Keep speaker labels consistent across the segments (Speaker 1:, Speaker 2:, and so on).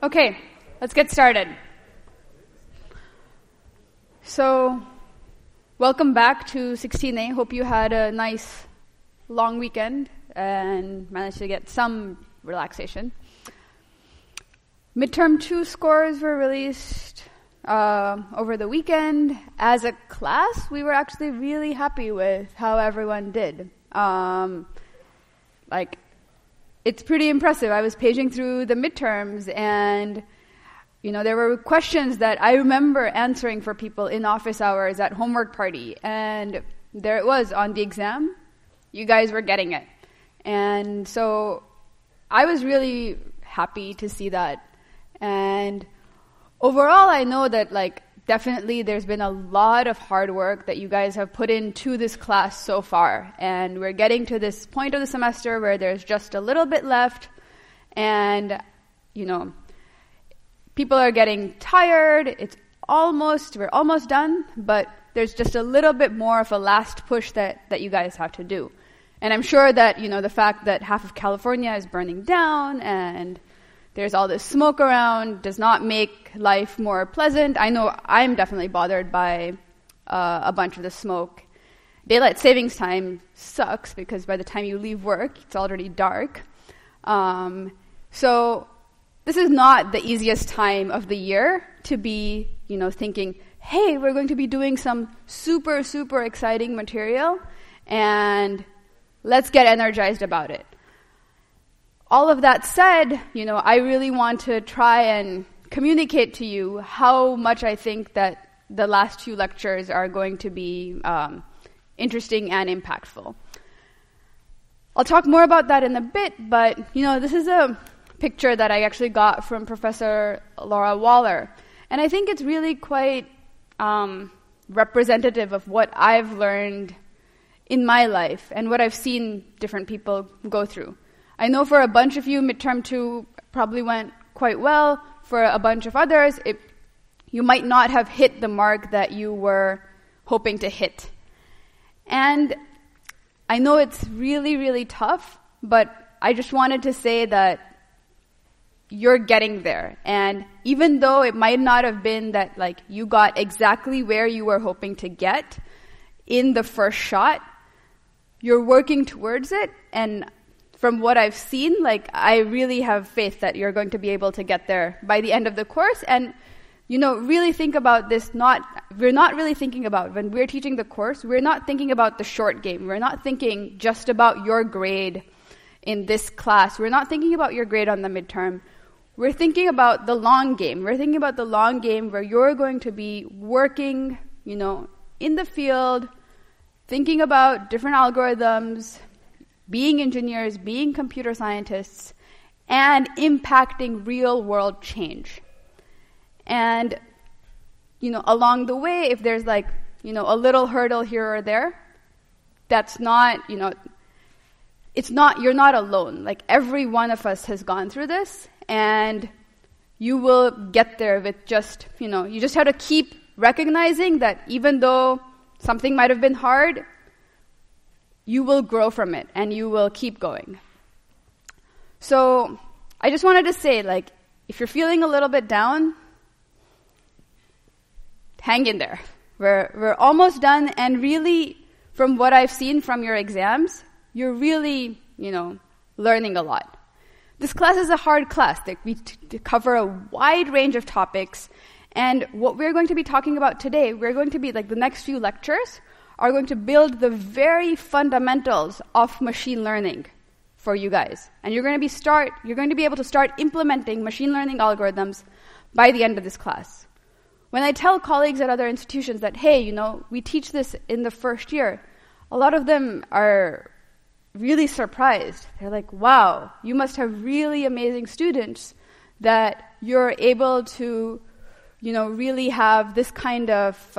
Speaker 1: Okay, let's get started. So, welcome back to 16A. Hope you had a nice long weekend and managed to get some relaxation. Midterm 2 scores were released over the weekend. As a class, we were actually really happy with how everyone did. It's pretty impressive. I was paging through the midterms, and there were questions that I remember answering for people in office hours at homework party, and there it was on the exam. You guys were getting it. And so I was really happy to see that. And overall, I know that definitely there's been a lot of hard work that you guys have put into this class so far. And we're getting to this point of the semester where there's just a little bit left. And, people are getting tired. We're almost done, but there's just a little bit more of a last push that you guys have to do. And I'm sure that, the fact that half of California is burning down and there's all this smoke around does not make life more pleasant. I know I'm definitely bothered by a bunch of the smoke. Daylight savings time sucks because by the time you leave work, it's already dark. So this is not the easiest time of the year to be, thinking, hey, we're going to be doing some super, super exciting material and let's get energized about it. All of that said, I really want to try and communicate to you how much I think that the last few lectures are going to be interesting and impactful. I'll talk more about that in a bit, but, this is a picture that I actually got from Professor Laura Waller. And I think it's really quite representative of what I've learned in my life and what I've seen different people go through. I know for a bunch of you, midterm 2 probably went quite well. For a bunch of others, you might not have hit the mark that you were hoping to hit. And I know it's really, really tough, but I just wanted to say that you're getting there. And even though it might not have been that you got exactly where you were hoping to get in the first shot, you're working towards it. And from what I've seen, I really have faith that you're going to be able to get there by the end of the course. And, really think about this. We're not really thinking about, when we're teaching the course, we're not thinking about the short game. We're not thinking just about your grade in this class. We're not thinking about your grade on the midterm. We're thinking about the long game. We're thinking about the long game where you're going to be working, in the field, thinking about different algorithms, being engineers, being computer scientists, and impacting real-world change. And, along the way, if there's a little hurdle here or there, that's not, you're not alone. Every one of us has gone through this, and you will get there with just, you just have to keep recognizing that even though something might have been hard, you will grow from it, and you will keep going. So I just wanted to say, if you're feeling a little bit down, hang in there. We're almost done, and really, from what I've seen from your exams, you're really, learning a lot. This class is a hard class. We cover a wide range of topics, and what we're going to be talking about today, we're going to be, the next few lectures, are going to build the very fundamentals of machine learning for you guys. And you're going to be able to start implementing machine learning algorithms by the end of this class. When I tell colleagues at other institutions that, hey, we teach this in the first year, a lot of them are really surprised. They're like, wow, you must have really amazing students that you're able to really have this kind of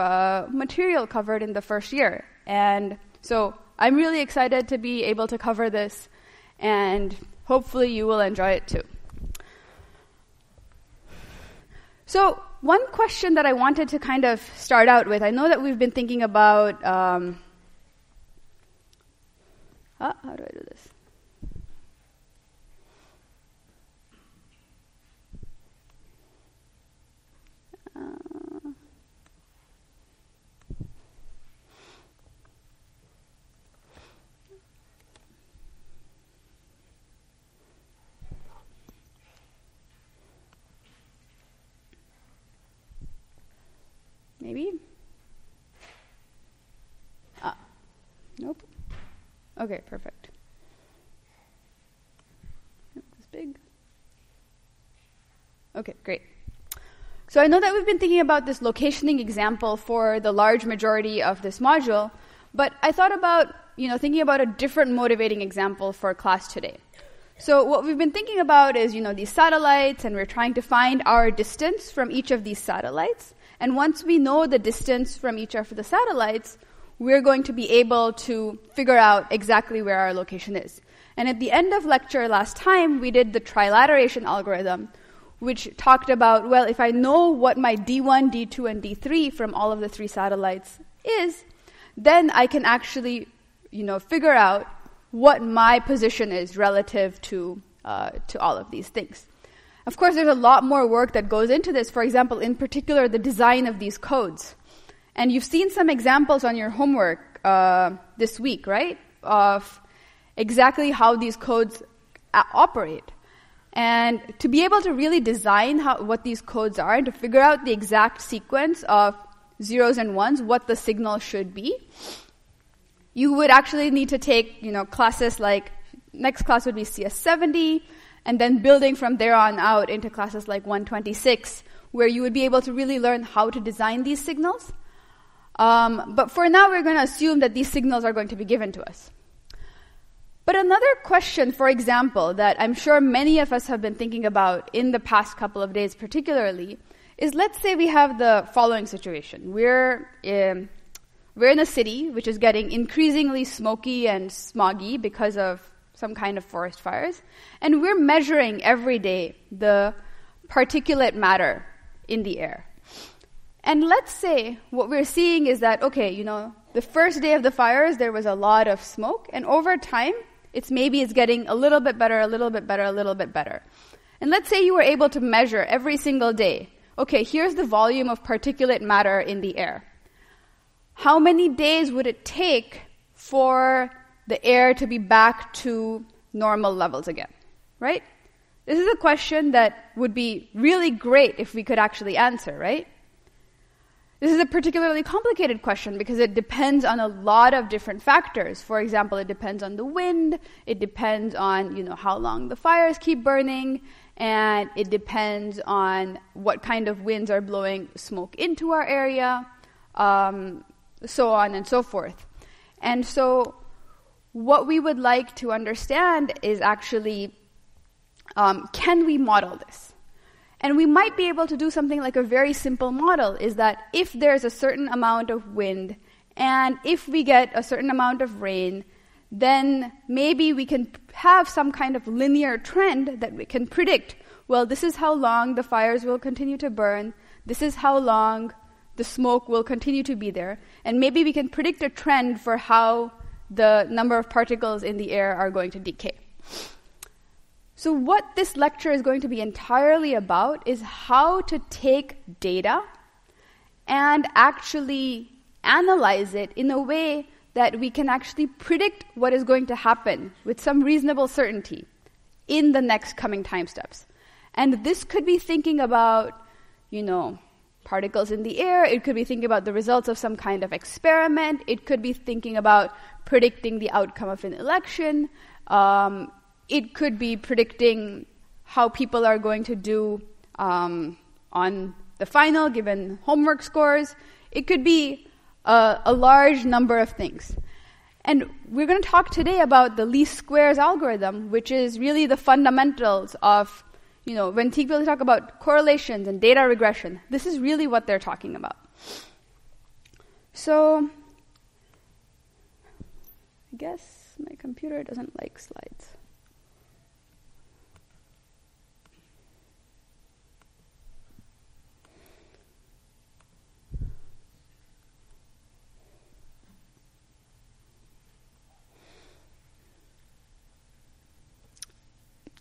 Speaker 1: material covered in the first year. And so I'm really excited to be able to cover this, and hopefully you will enjoy it too. So one question that I wanted to kind of start out with, I know that we've been thinking about, how do I do this? Maybe? Nope. Okay, perfect. Make this big. Okay, great. So I know that we've been thinking about this locationing example for the large majority of this module, but I thought about, thinking about a different motivating example for class today. So what we've been thinking about is, these satellites, and we're trying to find our distance from each of these satellites. And once we know the distance from each of the satellites, we're going to be able to figure out exactly where our location is. And at the end of lecture last time, we did the trilateration algorithm, which talked about, well, if I know what my D1, D2, and D3 from all of the 3 satellites is, then I can actually, figure out what my position is relative to all of these things. Of course, there's a lot more work that goes into this. For example, in particular, the design of these codes. And you've seen some examples on your homework this week, right, of exactly how these codes operate. And to be able to really design what these codes are and to figure out the exact sequence of zeros and ones, what the signal should be, you would actually need to take, classes like, next class would be CS70, and then building from there on out into classes like 126, where you would be able to really learn how to design these signals. But for now, we're going to assume that these signals are going to be given to us. But another question, for example, that I'm sure many of us have been thinking about in the past couple of days particularly, is let's say we have the following situation. We're in a city which is getting increasingly smoky and smoggy because of some kind of forest fires, and we're measuring every day the particulate matter in the air. And let's say what we're seeing is that, okay, the first day of the fires, there was a lot of smoke, and over time, it's getting a little bit better, a little bit better, a little bit better. And let's say you were able to measure every single day, okay, here's the volume of particulate matter in the air. How many days would it take for the air to be back to normal levels again, right? This is a question that would be really great if we could actually answer, right? This is a particularly complicated question because it depends on a lot of different factors. For example, it depends on the wind, it depends on, how long the fires keep burning, and it depends on what kind of winds are blowing smoke into our area, so on and so forth. And so what we would like to understand is actually, can we model this? And we might be able to do something like a very simple model, is that if there's a certain amount of wind and if we get a certain amount of rain, then maybe we can have some kind of linear trend that we can predict. Well, this is how long the fires will continue to burn. This is how long the smoke will continue to be there. And maybe we can predict a trend for how the number of particles in the air are going to decay. So what this lecture is going to be entirely about is how to take data and actually analyze it in a way that we can actually predict what is going to happen with some reasonable certainty in the next coming time steps. And this could be thinking about, particles in the air. It could be thinking about the results of some kind of experiment. It could be thinking about predicting the outcome of an election. It could be predicting how people are going to do on the final, given homework scores. It could be a large number of things. And we're going to talk today about the least squares algorithm, which is really the fundamentals of, when people talk about correlations and data regression, this is really what they're talking about. So, I guess my computer doesn't like slides.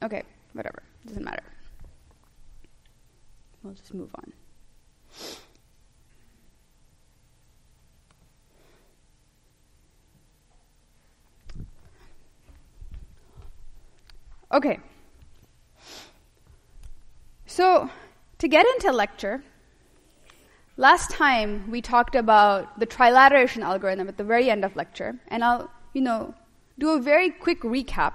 Speaker 1: Okay, whatever. Doesn't matter. We'll just move on. Okay. So, to get into lecture, last time we talked about the trilateration algorithm at the very end of lecture, and I'll, do a very quick recap.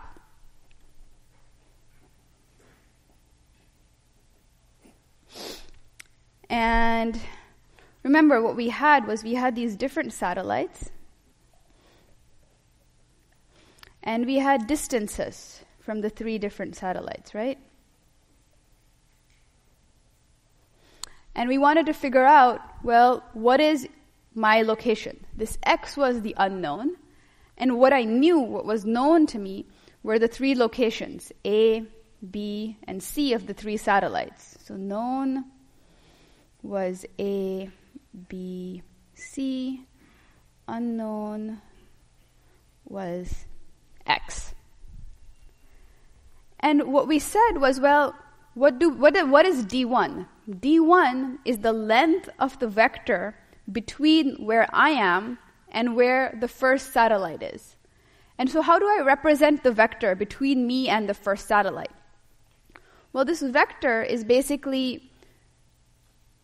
Speaker 1: And remember, what we had these different satellites, and we had distances from the 3 different satellites, right? And we wanted to figure out, well, what is my location? This x was the unknown, and what was known to me, were the 3 locations, A, B, and C of the 3 satellites. So known was A, B, C. Unknown was X. And what we said was, well, what is D1? D1 is the length of the vector between where I am and where the first satellite is. And so how do I represent the vector between me and the first satellite? Well, this vector is basically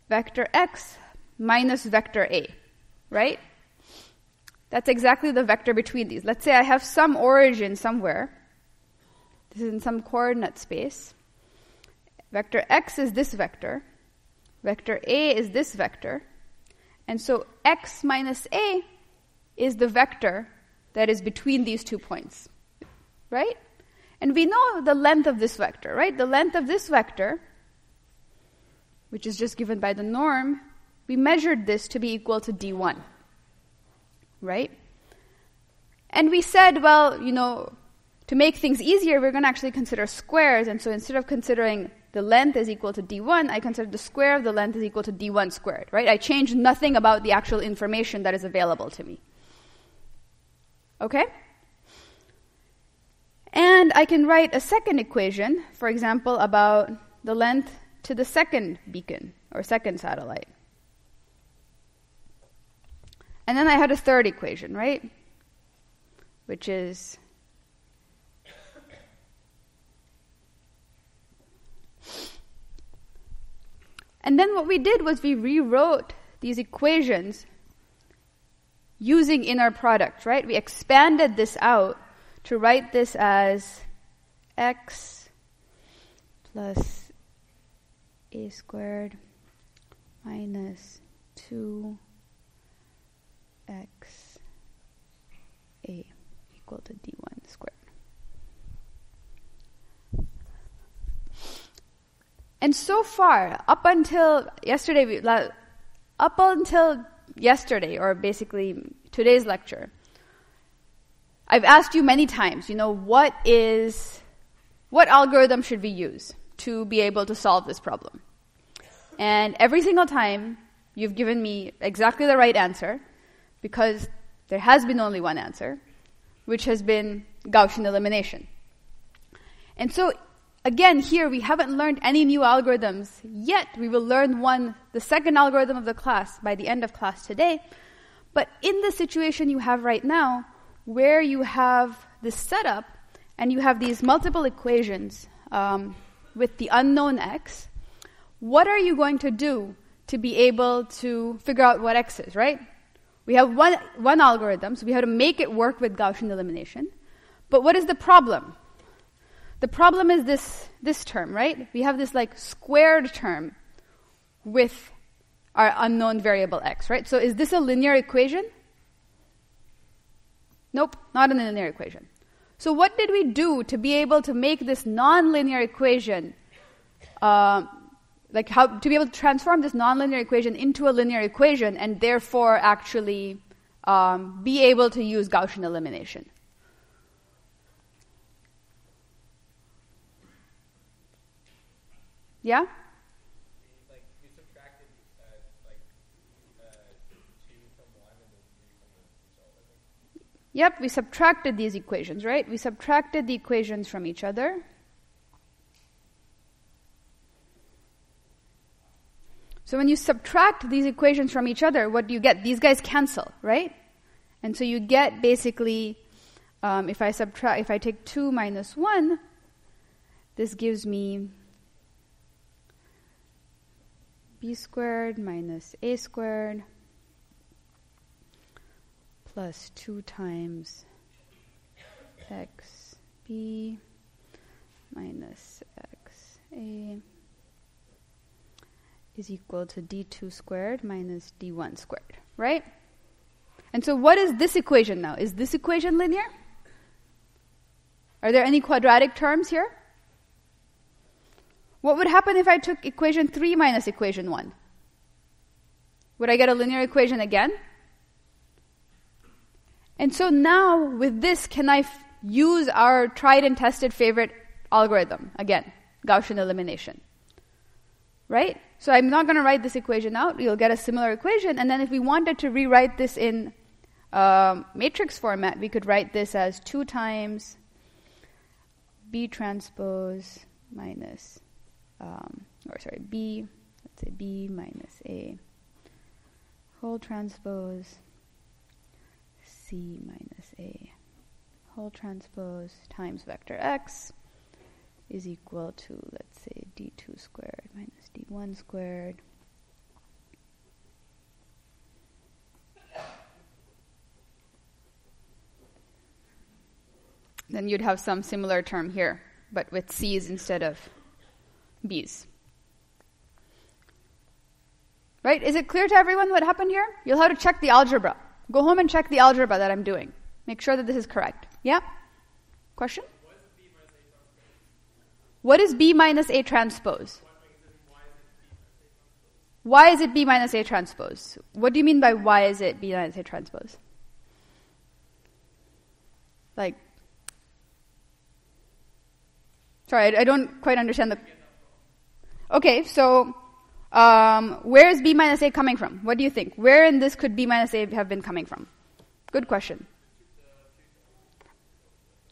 Speaker 1: vector x minus vector a, right? That's exactly the vector between these. Let's say I have some origin somewhere. This is in some coordinate space. Vector x is this vector. Vector a is this vector. And so x minus a is the vector that is between these 2 points, right? And we know the length of this vector, right? The length of this vector, which is just given by the norm, we measured this to be equal to D1, right? And we said, well, to make things easier, we're going to actually consider squares. And so instead of considering the length is equal to D1, I consider the square of the length is equal to D1 squared, right? I changed nothing about the actual information that is available to me. Okay? And I can write a second equation, for example, about the length to the second beacon, or second satellite. And then I had a third equation, right? Which is and then what we did was we rewrote these equations using inner product, right? We expanded this out to write this as x plus a squared minus 2x a equal to d1 squared. And so far, up until yesterday, or basically today's lecture, I've asked you many times, what algorithm should we use to be able to solve this problem? And every single time, you've given me exactly the right answer, because there has been only one answer, which has been Gaussian elimination. And so, again, here we haven't learned any new algorithms yet. We will learn the second algorithm of the class by the end of class today. But in the situation you have right now, where you have this setup and you have these multiple equations with the unknown x, what are you going to do to be able to figure out what x is, right? We have one algorithm, so we have to make it work with Gaussian elimination. But what is the problem? The problem is this term, right? We have this squared term with our unknown variable x, right? So is this a linear equation? Nope, not a linear equation. So what did we do to be able to make this nonlinear equation, to be able to transform this nonlinear equation into a linear equation and therefore actually be able to use Gaussian elimination? Yeah?
Speaker 2: You subtracted 2 from 1 and then 3 from the result, I think.
Speaker 1: Yep, we subtracted these equations, right? We subtracted the equations from each other. So when you subtract these equations from each other, what do you get? These guys cancel, right? And so you get basically, if I take 2 minus 1, this gives me b squared minus a squared plus 2 times xb minus xa is equal to d2 squared minus d1 squared, right? And so what is this equation now? Is this equation linear? Are there any quadratic terms here? What would happen if I took equation 3 minus equation 1? Would I get a linear equation again? And so now, with this, can I use our tried and tested favorite algorithm? Again, Gaussian elimination. Right? So I'm not going to write this equation out. You'll get a similar equation. And then if we wanted to rewrite this in matrix format, we could write this as 2 times B transpose minus, B, let's say B minus A whole transpose C minus A whole transpose times vector X is equal to, let's say, d2 squared minus d1 squared. Then you'd have some similar term here, but with C's instead of B's. Right? Is it clear to everyone what happened here? You'll have to check the algebra. Go home and check the algebra that I'm doing. Make sure that this is correct. Yeah? Question? What is B minus A transpose? Why is it B minus A transpose? What do you mean by why is it B minus A transpose? Like, sorry, I don't quite understand the... Okay, so where is B minus A coming from? What do you think? Where in this could B minus A have been coming from? Good question.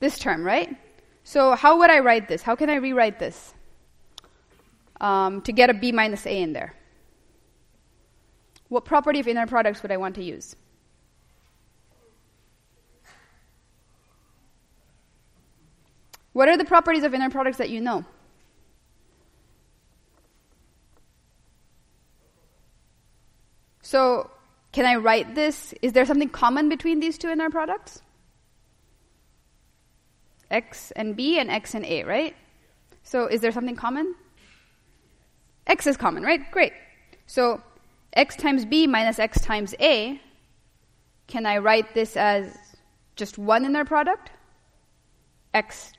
Speaker 1: This term, right? So how would I write this? How can I rewrite this to get a B minus A in there? What property of inner products would I want to use? What are the properties of inner products that you know? So can I write this? Is there something common between these two inner products? X and B and X and A, right? So is there something common? X is common, right? Great. So X times B minus X times A, can I write this as just one inner product? X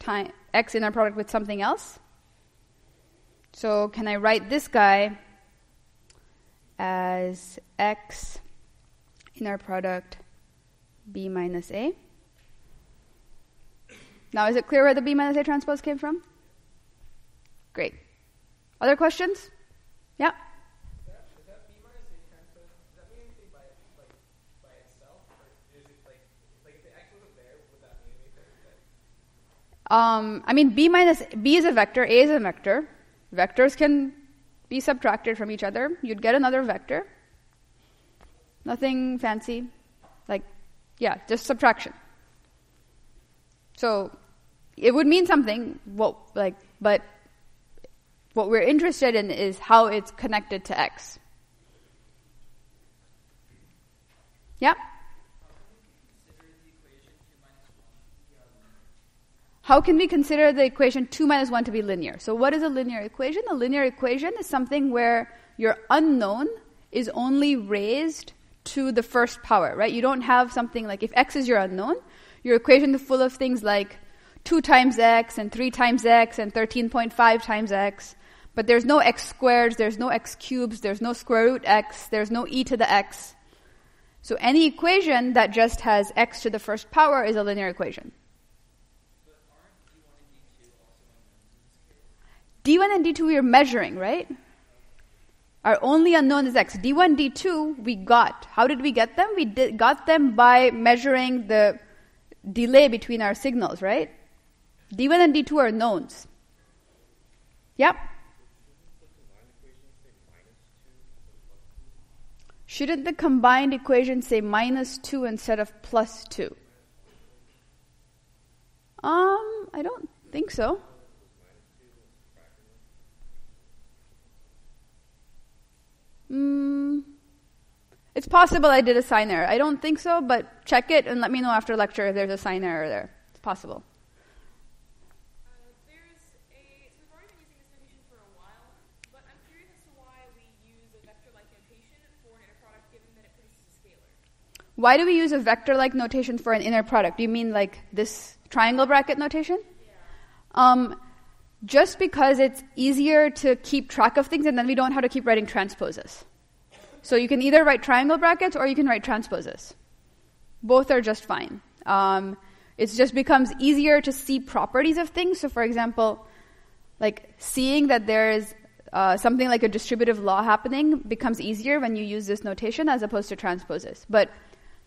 Speaker 1: inner product with something else? So can I write this guy as X inner product B minus A? Now, is it clear where the B minus A transpose came from? Great. Other questions? Yeah?
Speaker 2: Is that B minus A transpose, does that mean anything by itself? Or is it like if the X wasn't there, would that mean anything?
Speaker 1: I mean, B is a vector, A is a vector. Vectors can be subtracted from each other. You'd get another vector. Nothing fancy. Just subtraction. So it would mean something, but what we're interested in is how it's connected to X. Yeah? How can we consider the equation 2 minus 1 to be linear? So what is a linear equation? A linear equation is something where your unknown is only raised to the first power, right? You don't have something like, if X is your unknown, your equation is full of things like 2 times X and 3 times X and 13.5 times X. But there's no X squares, there's no X cubes, there's no square root X, there's no e to the X. So any equation that just has X to the first power is a linear equation. D1 and D2 we are measuring, right? Our only unknown is X. D1, D2 we got. How did we get them? We got them by measuring the delay between our signals, right? D1 and D2 are knowns. Yep. Shouldn't the combined equation say minus 2 instead of plus 2? I don't think so. It's possible I did a sign error. I don't think so, but check it and let me know after lecture if there's a sign error there. It's possible.
Speaker 3: So we've already been using this notation for a while, but I'm curious as to why we use a vector-like notation for an inner product given that it produces a scalar.
Speaker 1: Why do we use a vector-like notation for an inner product? Do you mean like this triangle bracket notation? Yeah. Just because it's easier to keep track of things and then we don't have to keep writing transposes. So you can either write triangle brackets or you can write transposes. Both are just fine. It just becomes easier to see properties of things. So for example, like seeing that there's something like a distributive law happening becomes easier when you use this notation as opposed to transposes. But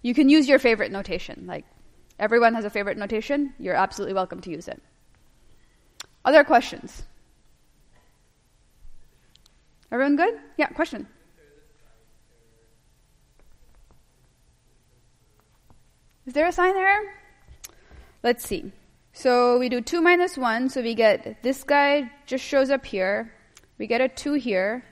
Speaker 1: you can use your favorite notation. Like everyone has a favorite notation. You're absolutely welcome to use it. Other questions? Everyone good? Yeah, question. Is there a sign error? Let's see. So we do 2 minus 1, so we get this guy just shows up here. We get a 2 here.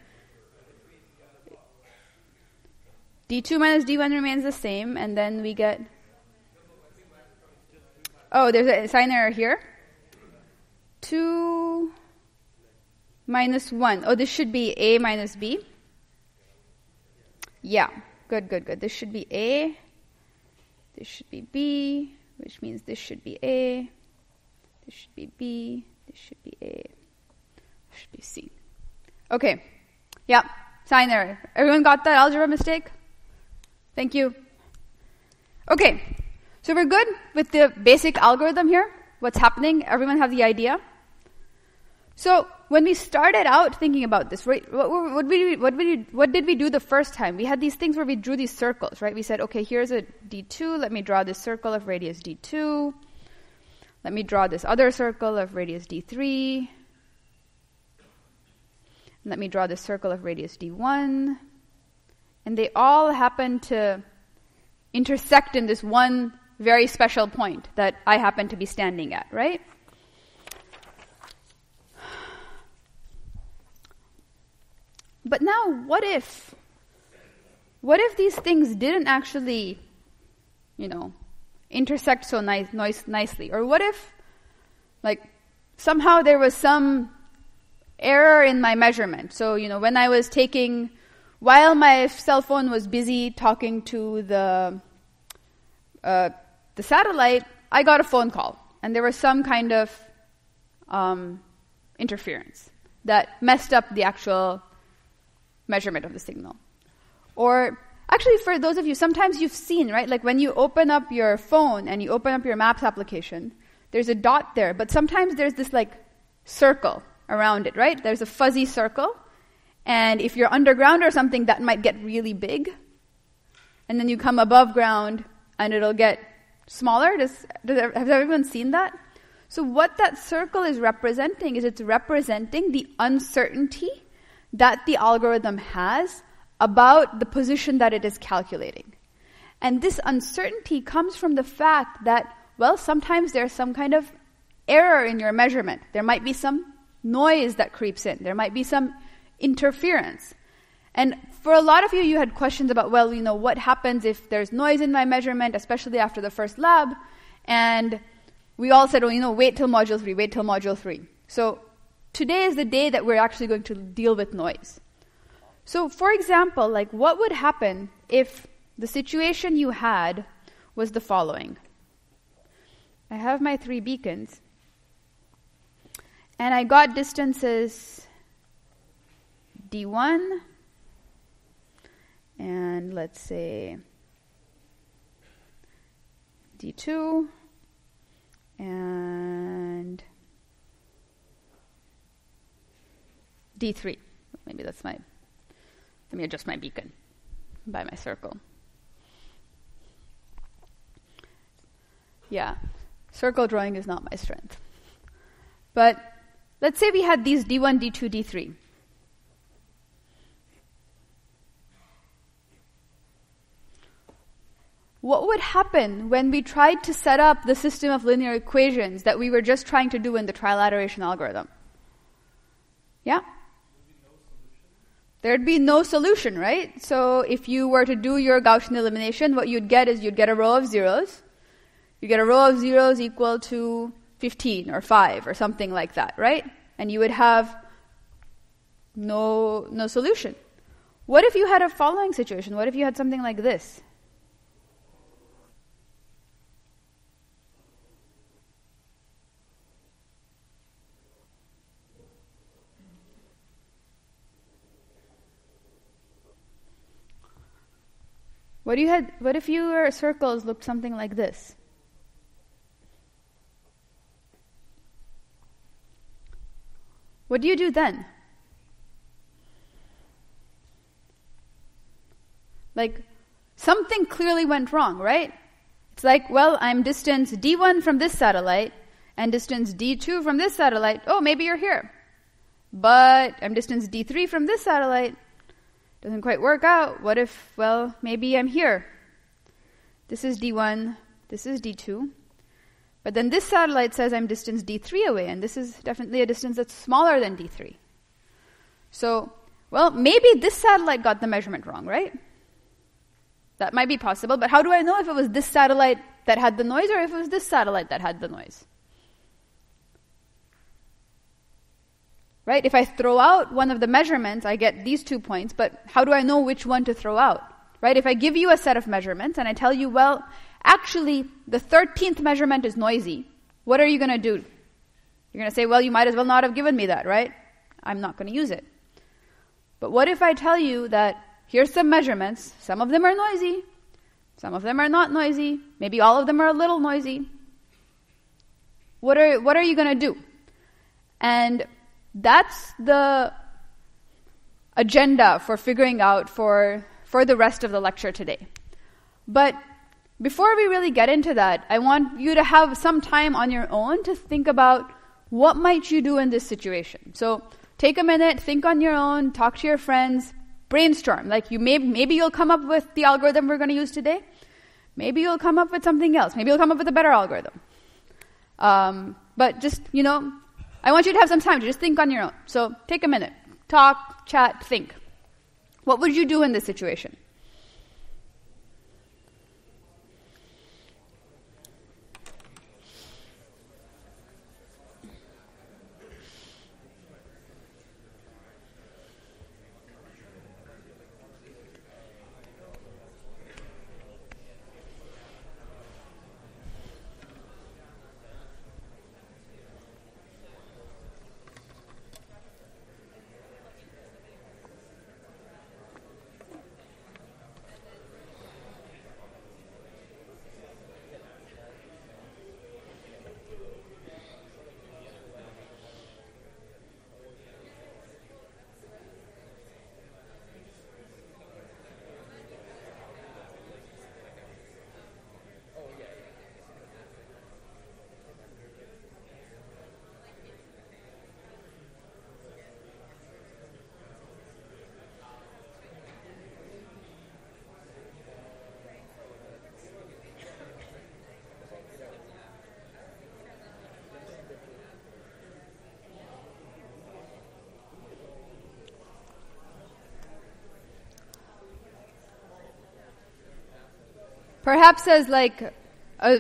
Speaker 1: D2 minus D1 remains the same, and then we get... Oh, there's a sign error here. 2 minus 1. Oh, this should be A minus B. Yeah, good. This should be A. This should be B, which means this should be A. This should be B. This should be A. This should be C. Okay. Yeah, sign error. Everyone got that algebra mistake? Thank you. Okay. So we're good with the basic algorithm here. What's happening? Everyone have the idea? So when we started out thinking about this, right, what did we do the first time? We had these things where we drew these circles, right? We said, okay, here's a D2. Let me draw this circle of radius D2. Let me draw this other circle of radius D3. Let me draw this circle of radius D1. And they all happen to intersect in this one very special point that I happen to be standing at, right? But now, what if these things didn't actually, intersect so nicely? Or what if, somehow there was some error in my measurement? So, when I was while my cell phone was busy talking to the satellite, I got a phone call, and there was some kind of interference that messed up the actual measurement of the signal. Or actually, for those of you, sometimes you've seen, right? Like when you open up your phone and you open up your Maps application, there's a dot there, but sometimes there's this circle around it, right? There's a fuzzy circle, and if you're underground or something, that might get really big. And then you come above ground, and it'll get smaller. Has everyone seen that? So what that circle is representing is it's representing the uncertainty that the algorithm has about the position that it is calculating. And this uncertainty comes from the fact that, sometimes there's some kind of error in your measurement. There might be some noise that creeps in. There might be some interference. And for a lot of you, you had questions about, what happens if there's noise in my measurement, especially after the first lab? And we all said, wait till module 3. So today is the day that we're actually going to deal with noise. So for example, what would happen if the situation you had was the following? I have my 3 beacons, and I got distances D1, and let's say D2, and D3. Maybe let me adjust my beacon by my circle. Yeah, circle drawing is not my strength. But let's say we had these D1, D2, D3. What would happen when we tried to set up the system of linear equations that we were just trying to do in the trilateration algorithm? Yeah? there'd be no solution, right? So if you were to do your Gaussian elimination, what you'd get is you'd get a row of zeros. You get a row of zeros equal to 15 or 5 or something like that, right? And you would have no solution. What if you had a following situation? What if you had something like this? What if your circles looked something like this? What do you do then? Like, something clearly went wrong, right? It's like, well, I'm distance d1 from this satellite and distance d2 from this satellite. Oh, maybe you're here. But I'm distance d3 from this satellite. Doesn't quite work out. What if, well, maybe I'm here. This is d1, this is d2. But then this satellite says I'm distance d3 away, and this is definitely a distance that's smaller than d3. So, well, maybe this satellite got the measurement wrong, right? That might be possible, but how do I know if it was this satellite that had the noise or if it was this satellite that had the noise? Right? If I throw out one of the measurements, I get these 2 points, but how do I know which one to throw out? Right? If I give you a set of measurements and I tell you, well, actually, the 13th measurement is noisy, what are you going to do? You're going to say, well, you might as well not have given me that, right? I'm not going to use it. But what if I tell you that here's some measurements, some of them are noisy, some of them are not noisy, maybe all of them are a little noisy. What are you going to do? And that's the agenda for figuring out for the rest of the lecture today. But before we really get into that, I want you to have some time on your own to think about what might you do in this situation. So take a minute, think on your own, talk to your friends, brainstorm. Like maybe you'll come up with the algorithm we're going to use today. Maybe you'll come up with something else. Maybe you'll come up with a better algorithm. But just, I want you to have some time to just think on your own. So take a minute. Talk, chat, think. What would you do in this situation? Perhaps as like a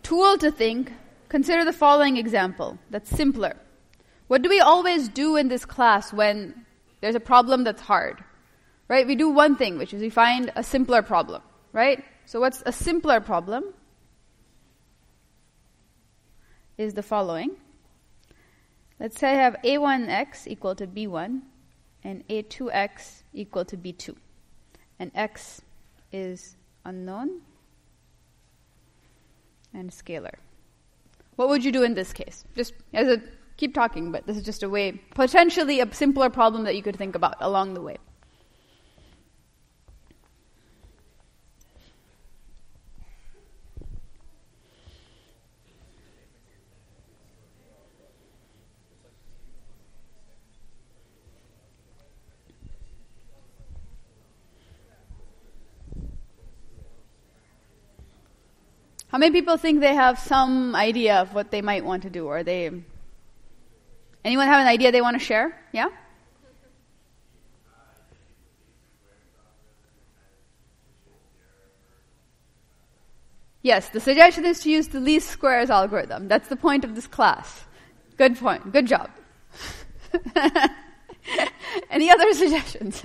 Speaker 1: tool to think, consider the following example that's simpler. What do we always do in this class when there's a problem that's hard? Right? We do one thing, which is we find a simpler problem, right? So what's a simpler problem? Is the following. Let's say I have a1x equal to b1 and a2x equal to b2. And x is unknown and scalar. What would you do in this case? Just as a keep talking, but this is just a way, potentially a simpler problem that you could think about along the way. How many people think they have some idea of what they might want to do? Or anyone have an idea they want to share? Yeah? Yes, the suggestion is to use the least squares algorithm. That's the point of this class. Good point. Good job. Any other suggestions?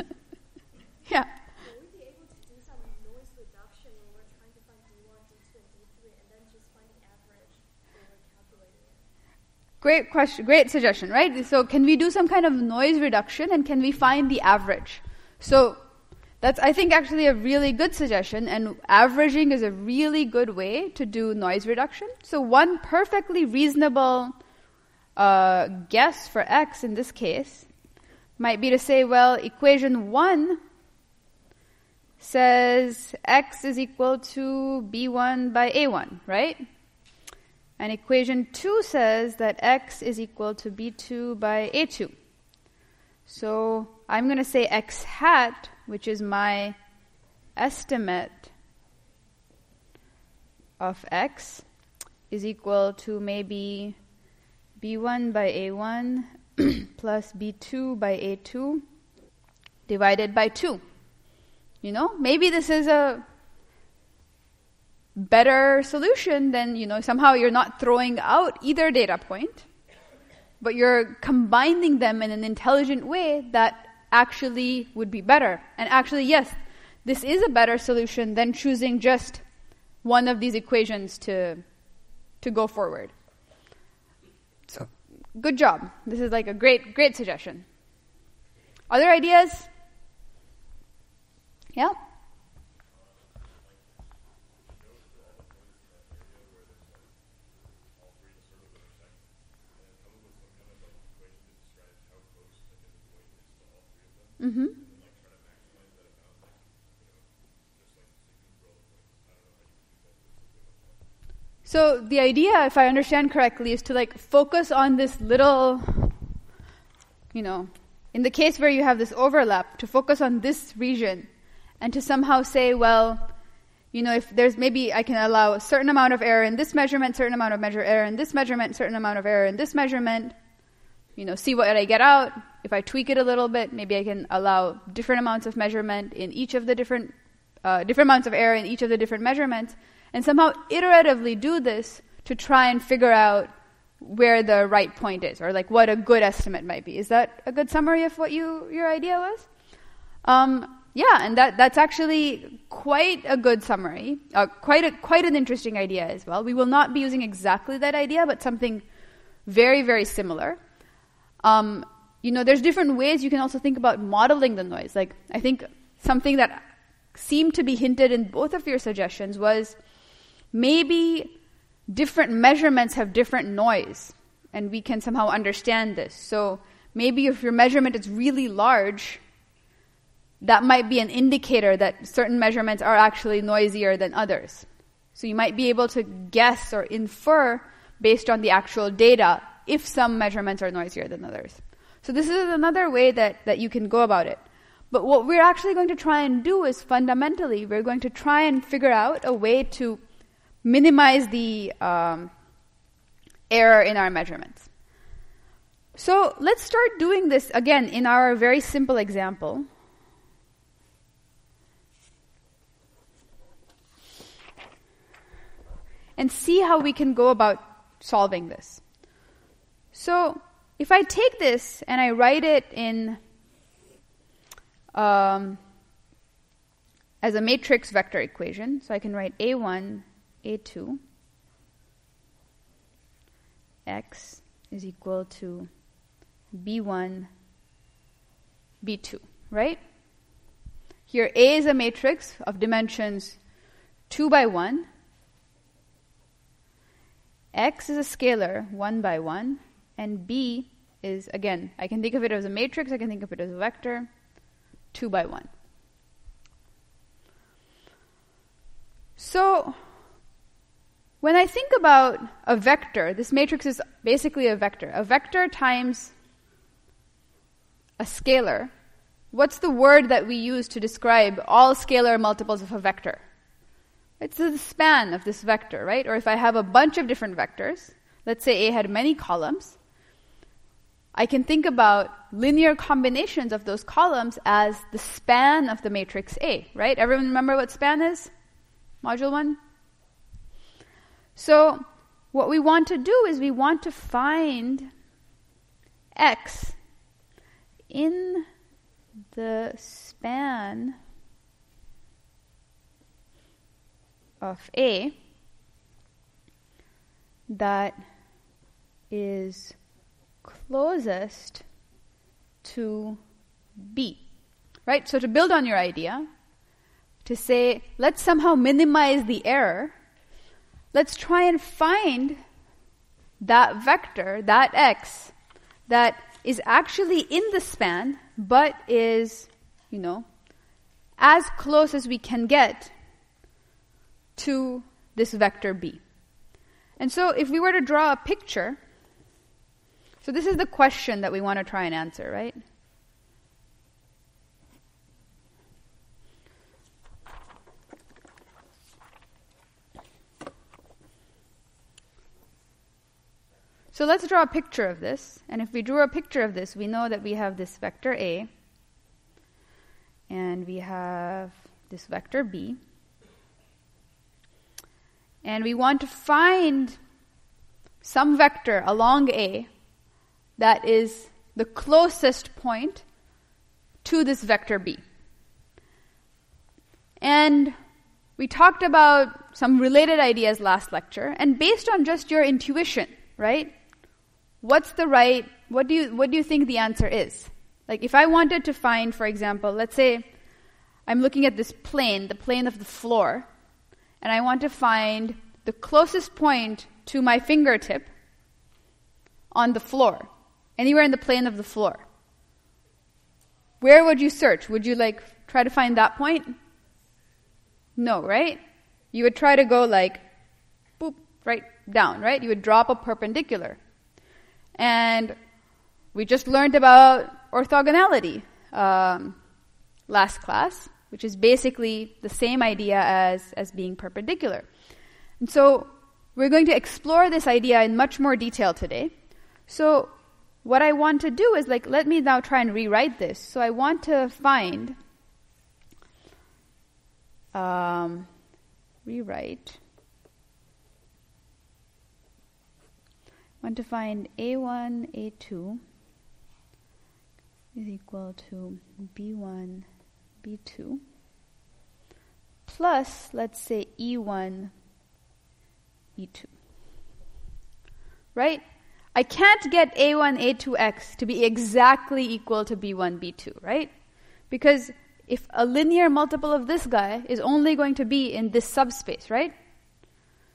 Speaker 1: Yeah.
Speaker 4: Will we be able to do some noise reduction when we're trying to find D1, D2, and D3, and then just find the average when we're calculating it?
Speaker 1: Great question. Great suggestion, right? So can we do some kind of noise reduction, and can we find the average? So that's, I think, actually a really good suggestion, and averaging is a really good way to do noise reduction. So one perfectly reasonable guess for x in this case might be to say, well, equation 1 says x is equal to b1 by a1, right? And equation 2 says that x is equal to b2 by a2. So I'm going to say x hat, which is my estimate of x, is equal to maybe b1 by a1 plus b2 by a2 divided by 2. You know, maybe this is a better solution than, somehow you're not throwing out either data point, but you're combining them in an intelligent way that actually would be better. And actually, yes, this is a better solution than choosing just one of these equations to go forward. So, good job. This is like a great suggestion. Other ideas? Yeah? Mm-hmm. So the idea, if I understand correctly, is to focus on this little, in the case where you have this overlap, to focus on this region and to somehow say, well, if there's maybe I can allow a certain amount of error in this measurement, certain amount of error in this measurement, certain amount of error in this measurement, see what I get out. If I tweak it a little bit, maybe I can allow different amounts of measurement in each of the different amounts of error in each of the different measurements, and somehow iteratively do this to try and figure out where the right point is, or what a good estimate might be. Is that a good summary of what your idea was? Yeah, and that's actually quite a good summary, quite an interesting idea as well. We will not be using exactly that idea, but something very, very similar. There's different ways you can also think about modeling the noise. I think something that seemed to be hinted in both of your suggestions was maybe different measurements have different noise, and we can somehow understand this. So maybe if your measurement is really large, that might be an indicator that certain measurements are actually noisier than others. So you might be able to guess or infer based on the actual data if some measurements are noisier than others. So this is another way that you can go about it. But what we're actually going to try and do is fundamentally, we're going to try and figure out a way to minimize the error in our measurements. So let's start doing this again in our very simple example. And see how we can go about solving this. So if I take this and I write it in as a matrix vector equation, so I can write A1, A2, x is equal to B1, B2, right? Here A is a matrix of dimensions 2 by 1. X is a scalar 1 by 1. And B is, again, I can think of it as a matrix, I can think of it as a vector, 2 by 1. So when I think about a vector, this matrix is basically a vector. A vector times a scalar. What's the word that we use to describe all scalar multiples of a vector? It's the span of this vector, right? Or if I have a bunch of different vectors, let's say A had many columns, I can think about linear combinations of those columns as the span of the matrix A, right? Everyone remember what span is? Module 1? So what we want to do is we want to find x in the span of A that is closest to B. Right? So to build on your idea, to say, let's somehow minimize the error, let's try and find that vector, that x, that is actually in the span, but is, as close as we can get to this vector B. And so if we were to draw a picture, so this is the question that we want to try and answer, right? So let's draw a picture of this. And if we drew a picture of this, we know that we have this vector A, and we have this vector B. And we want to find some vector along A that is the closest point to this vector B. And we talked about some related ideas last lecture, and based on just your intuition, right? What do you think the answer is? Like if I wanted to find, for example, let's say I'm looking at this plane, the plane of the floor, and I want to find the closest point to my fingertip on the floor, anywhere in the plane of the floor. Where would you search? Would you try to find that point? No, right? You would try to go boop, right down, right? You would drop a perpendicular. And we just learned about orthogonality last class, which is basically the same idea as being perpendicular. And so we're going to explore this idea in much more detail today. So what I want to do is let me now try and rewrite this. So I want to find I want to find A1, A2 is equal to B1, B2 plus, let's say, E1, E2. Right? I can't get A1, A2x to be exactly equal to B1, B2, right? Because if a linear multiple of this guy is only going to be in this subspace, right?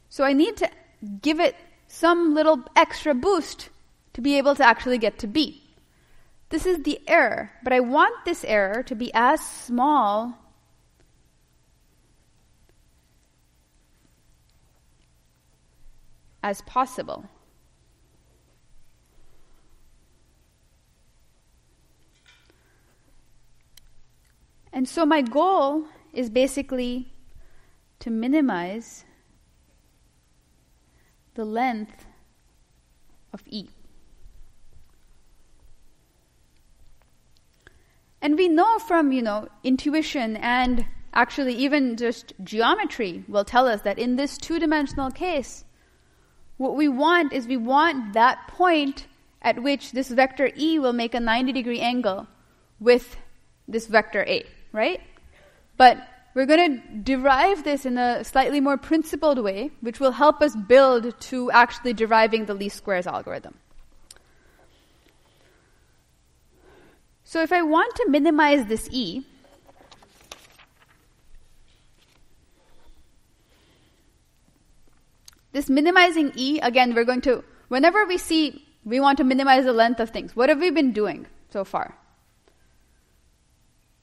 Speaker 1: So I need to give it some little extra boost to be able to actually get to B. This is the error, but I want this error to be as small as possible. And so my goal is basically to minimize the length of E. And we know from, intuition and actually even just geometry will tell us that in this two-dimensional case, what we want is we want that point at which this vector E will make a 90-degree angle with this vector A, right? But we're going to derive this in a slightly more principled way, which will help us build to actually deriving the least squares algorithm. So if I want to minimize this E, this minimizing E, again, we're going to, whenever we want to minimize the length of things, what have we been doing so far?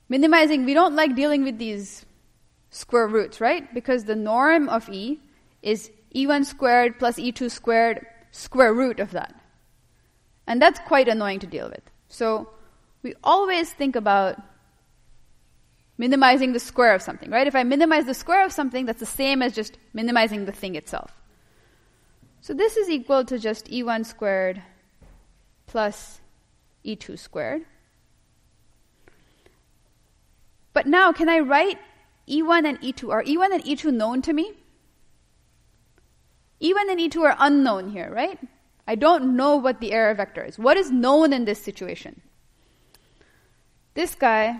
Speaker 1: Minimizing, we don't like dealing with these square roots, right? Because the norm of E is E1 squared plus E2 squared square root of that. And that's quite annoying to deal with. So we always think about minimizing the square of something, right? If I minimize the square of something, that's the same as just minimizing the thing itself. So this is equal to just E1 squared plus E2 squared. But now, can I write E1 and E2? Are E1 and E2 known to me? E1 and E2 are unknown here, right? I don't know what the error vector is. What is known in this situation? This guy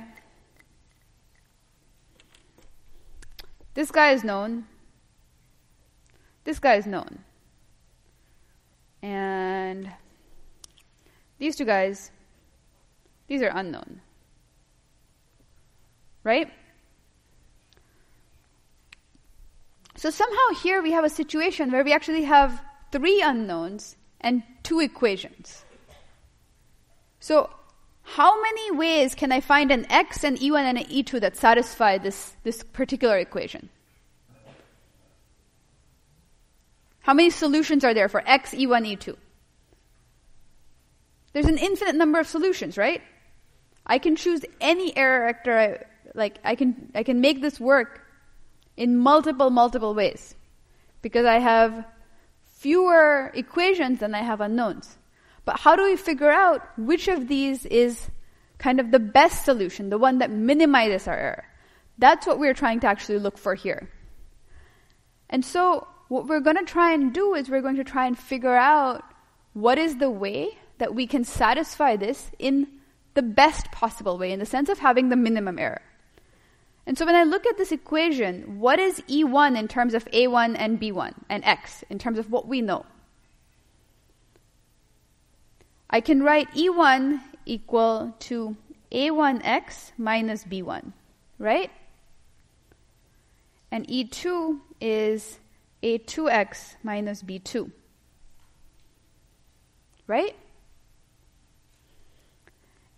Speaker 1: is known. This guy is known. And these two guys, these are unknown. Right? So somehow here we have a situation where we actually have 3 unknowns and 2 equations. So how many ways can I find an x, an E1, and an E2 that satisfy this particular equation? How many solutions are there for x, E1, E2? There's an infinite number of solutions, right? I can choose any error vector. I can make this work in multiple ways because I have fewer equations than I have unknowns. But how do we figure out which of these is kind of the best solution, the one that minimizes our error? That's what we're trying to actually look for here. And so what we're going to try and do is we're going to try and figure out what is the way that we can satisfy this in the best possible way, in the sense of having the minimum error. And so when I look at this equation, what is E1 in terms of A1 and B1 and X in terms of what we know? I can write E1 equal to A1X minus B1, right? And E2 is A2X minus B2, right?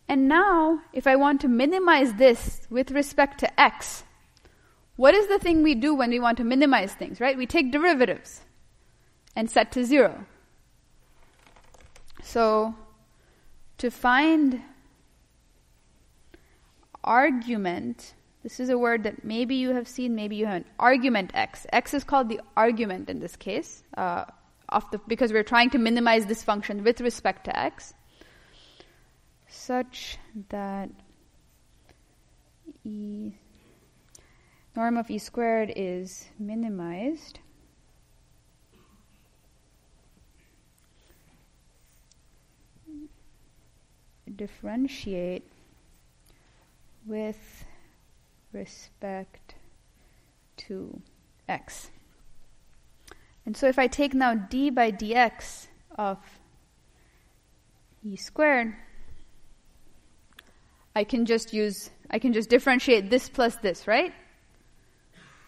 Speaker 1: And now, if I want to minimize this with respect to x, what is the thing we do when we want to minimize things, right? We take derivatives and set to 0. So, to find argument, this is a word that maybe you have seen, maybe you haven't. Argument x. X is called the argument in this case, because we're trying to minimize this function with respect to x, such that norm of e squared is minimized differentiate with respect to x. And so if I take now d by dx of e squared, I can just differentiate this plus this, right?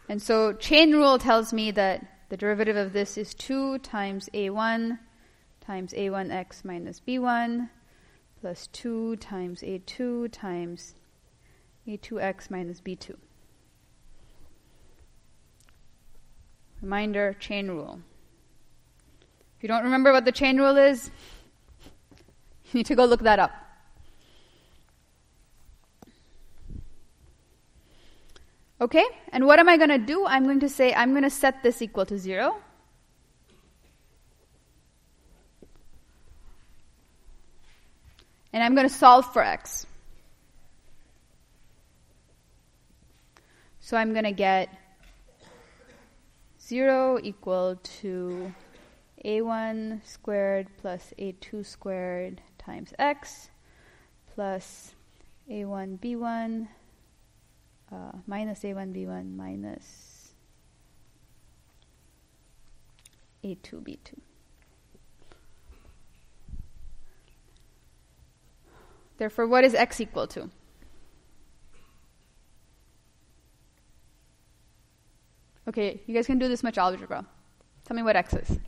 Speaker 1: And so chain rule tells me that the derivative of this is 2 times a1 times a1x minus b1 plus 2 times a2 times a2x minus b2. Reminder, chain rule. If you don't remember what the chain rule is, you need to go look that up. Okay, and what am I going to do? I'm going to say I'm going to set this equal to 0. And I'm going to solve for x. So I'm going to get 0 equal to a1 squared plus a2 squared times x plus a1 b1 minus a1 b1 minus a2 b2. Therefore, what is x equal to? Okay, you guys can do this much algebra. Tell me what x is.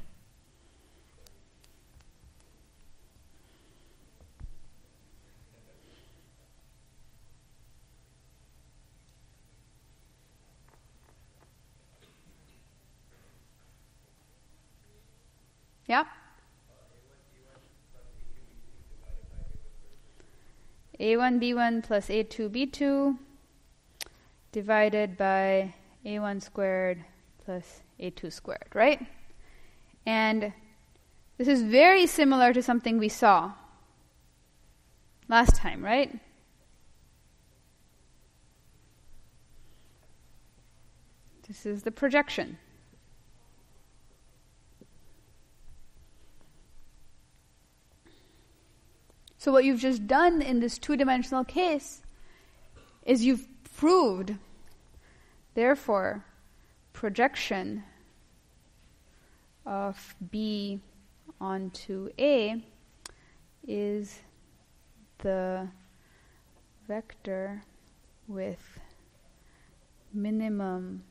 Speaker 1: Yeah? a1 b1 plus a2 b2 divided by a1 squared plus a2 squared, right? And this is very similar to something we saw last time, right? This is the projection. So what you've just done in this two-dimensional case is you've proved, therefore, projection of B onto A is the vector with minimum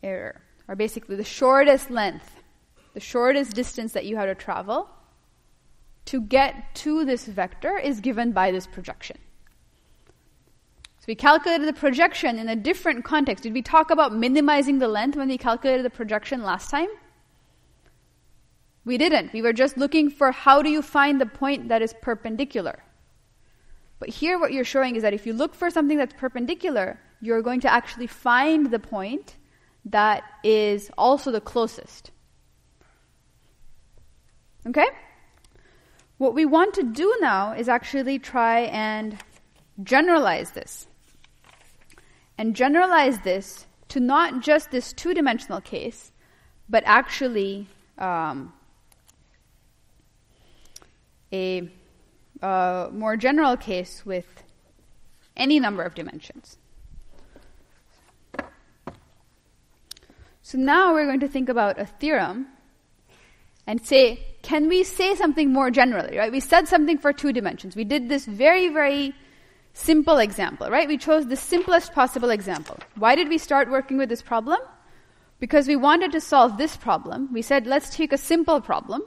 Speaker 1: error, or basically the shortest length, the shortest distance that you have to travel to get to this vector is given by this projection. So we calculated the projection in a different context. Did we talk about minimizing the length when we calculated the projection last time? We didn't. We were just looking for how do you find the point that is perpendicular. But here what you're showing is that if you look for something that's perpendicular, you're going to actually find the point that is also the closest. Okay? What we want to do now is actually try and generalize this. And generalize this to not just this two-dimensional case, but actually a more general case with any number of dimensions. So now we're going to think about a theorem and say, can we say something more generally, right? We said something for 2 dimensions. We did this very, very simple example, right? We chose the simplest possible example. Why did we start working with this problem? Because we wanted to solve this problem. We said, let's take a simple problem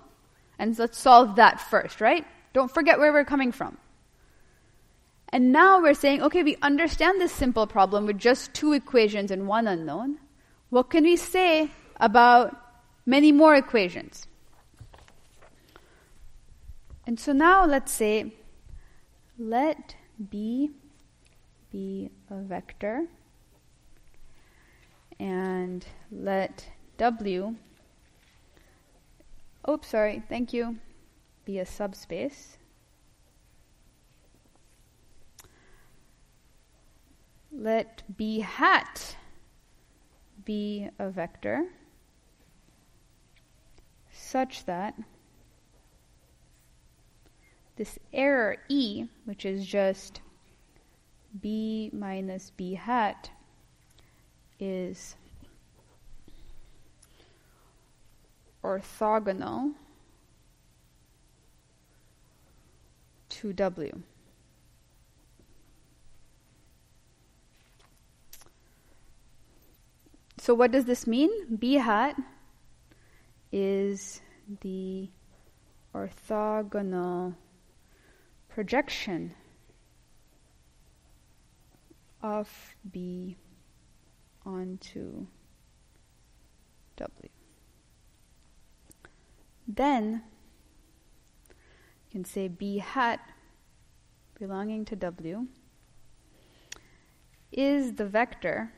Speaker 1: and let's solve that first, right? Don't forget where we're coming from. And now we're saying, okay, we understand this simple problem with just 2 equations and 1 unknown. What can we say about many more equations? And so now let's say, let B be a vector and let W, be a subspace. Let B hat be a vector such that this error E, which is just B minus B hat, is orthogonal to W. So what does this mean? B hat is the orthogonal projection of B onto W. Then you can say B hat belonging to W is the vector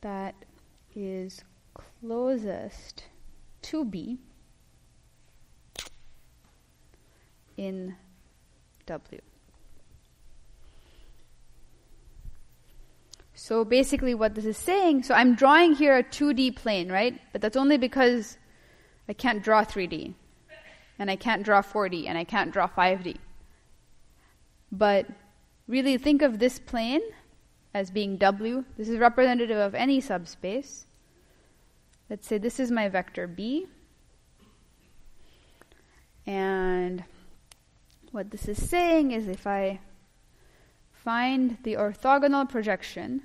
Speaker 1: that is closest to B in W. So basically what this is saying, so I'm drawing here a 2D plane, right? But that's only because I can't draw 3D, and I can't draw 4D, and I can't draw 5D. But really think of this plane as being W. This is representative of any subspace. Let's say this is my vector B. And what this is saying is if I find the orthogonal projection,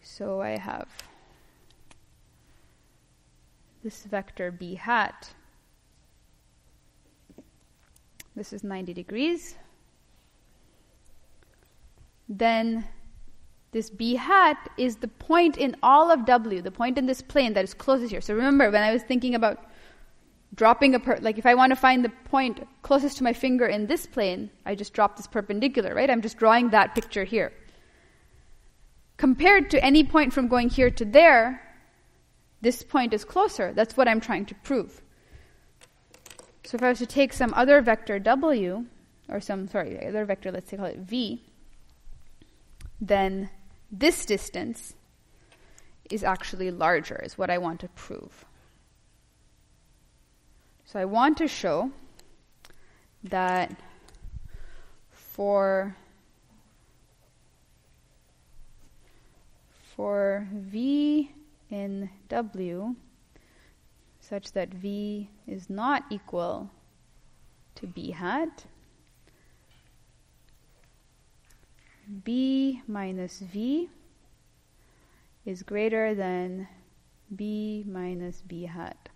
Speaker 1: so I have this vector B hat, this is 90 degrees, then this B hat is the point in all of W, the point in this plane that is closest here. So remember, when I was thinking about dropping like if I want to find the point closest to my finger in this plane, I just drop this perpendicular, right? I'm just drawing that picture here. Compared to any point from going here to there, this point is closer. That's what I'm trying to prove. So if I was to take some other vector W, or other vector, let's say call it V, then this distance is actually larger, is what I want to prove. So I want to show that for V in W, such that V is not equal to B hat, B minus V is greater than B minus B hat.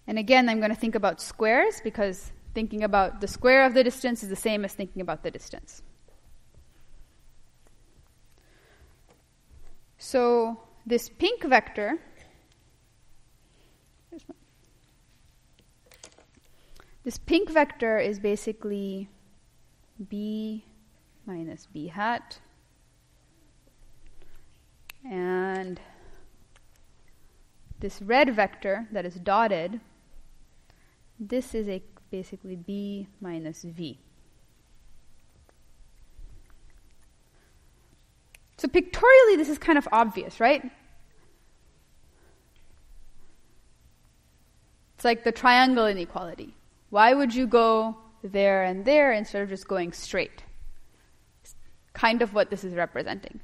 Speaker 1: And again, I'm going to think about squares, because thinking about the square of the distance is the same as thinking about the distance. So this pink vector, is basically B minus B hat. And this red vector that is dotted, this is basically B minus V. So pictorially, this is kind of obvious, right? It's like the triangle inequality. Why would you go there and there instead of just going straight? It's kind of what this is representing.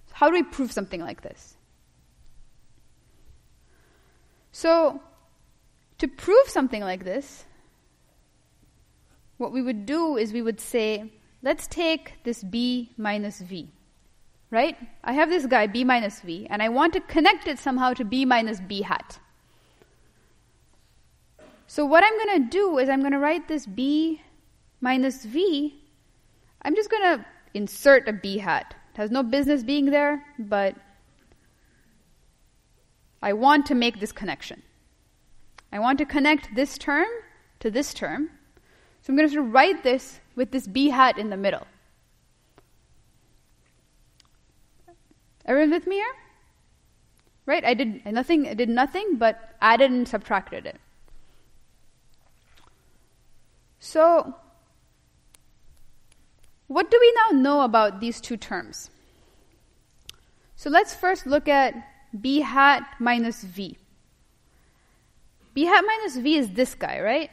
Speaker 1: So how do we prove something like this? So to prove something like this, what we would do is we would say, let's take this B minus V, right? I have this guy, B minus V, and I want to connect it somehow to B minus B hat. So what I'm going to do is I'm going to write this B minus V. I'm just going to insert a B hat. It has no business being there, but I want to make this connection. I want to connect this term to this term. So I'm going to write this with this B hat in the middle. Everyone with me here? Right? I did nothing but added and subtracted it. So what do we now know about these two terms? So let's first look at B hat minus V. B hat minus V is this guy, right?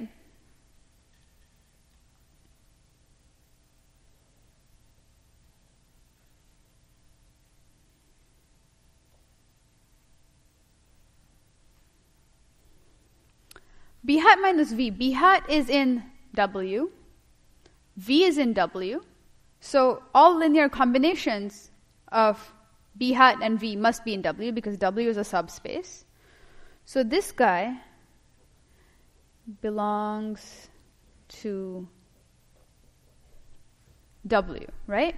Speaker 1: B hat minus V. B hat is in W. V is in W. So all linear combinations of B hat and V must be in W, because W is a subspace. So this guy belongs to W, right?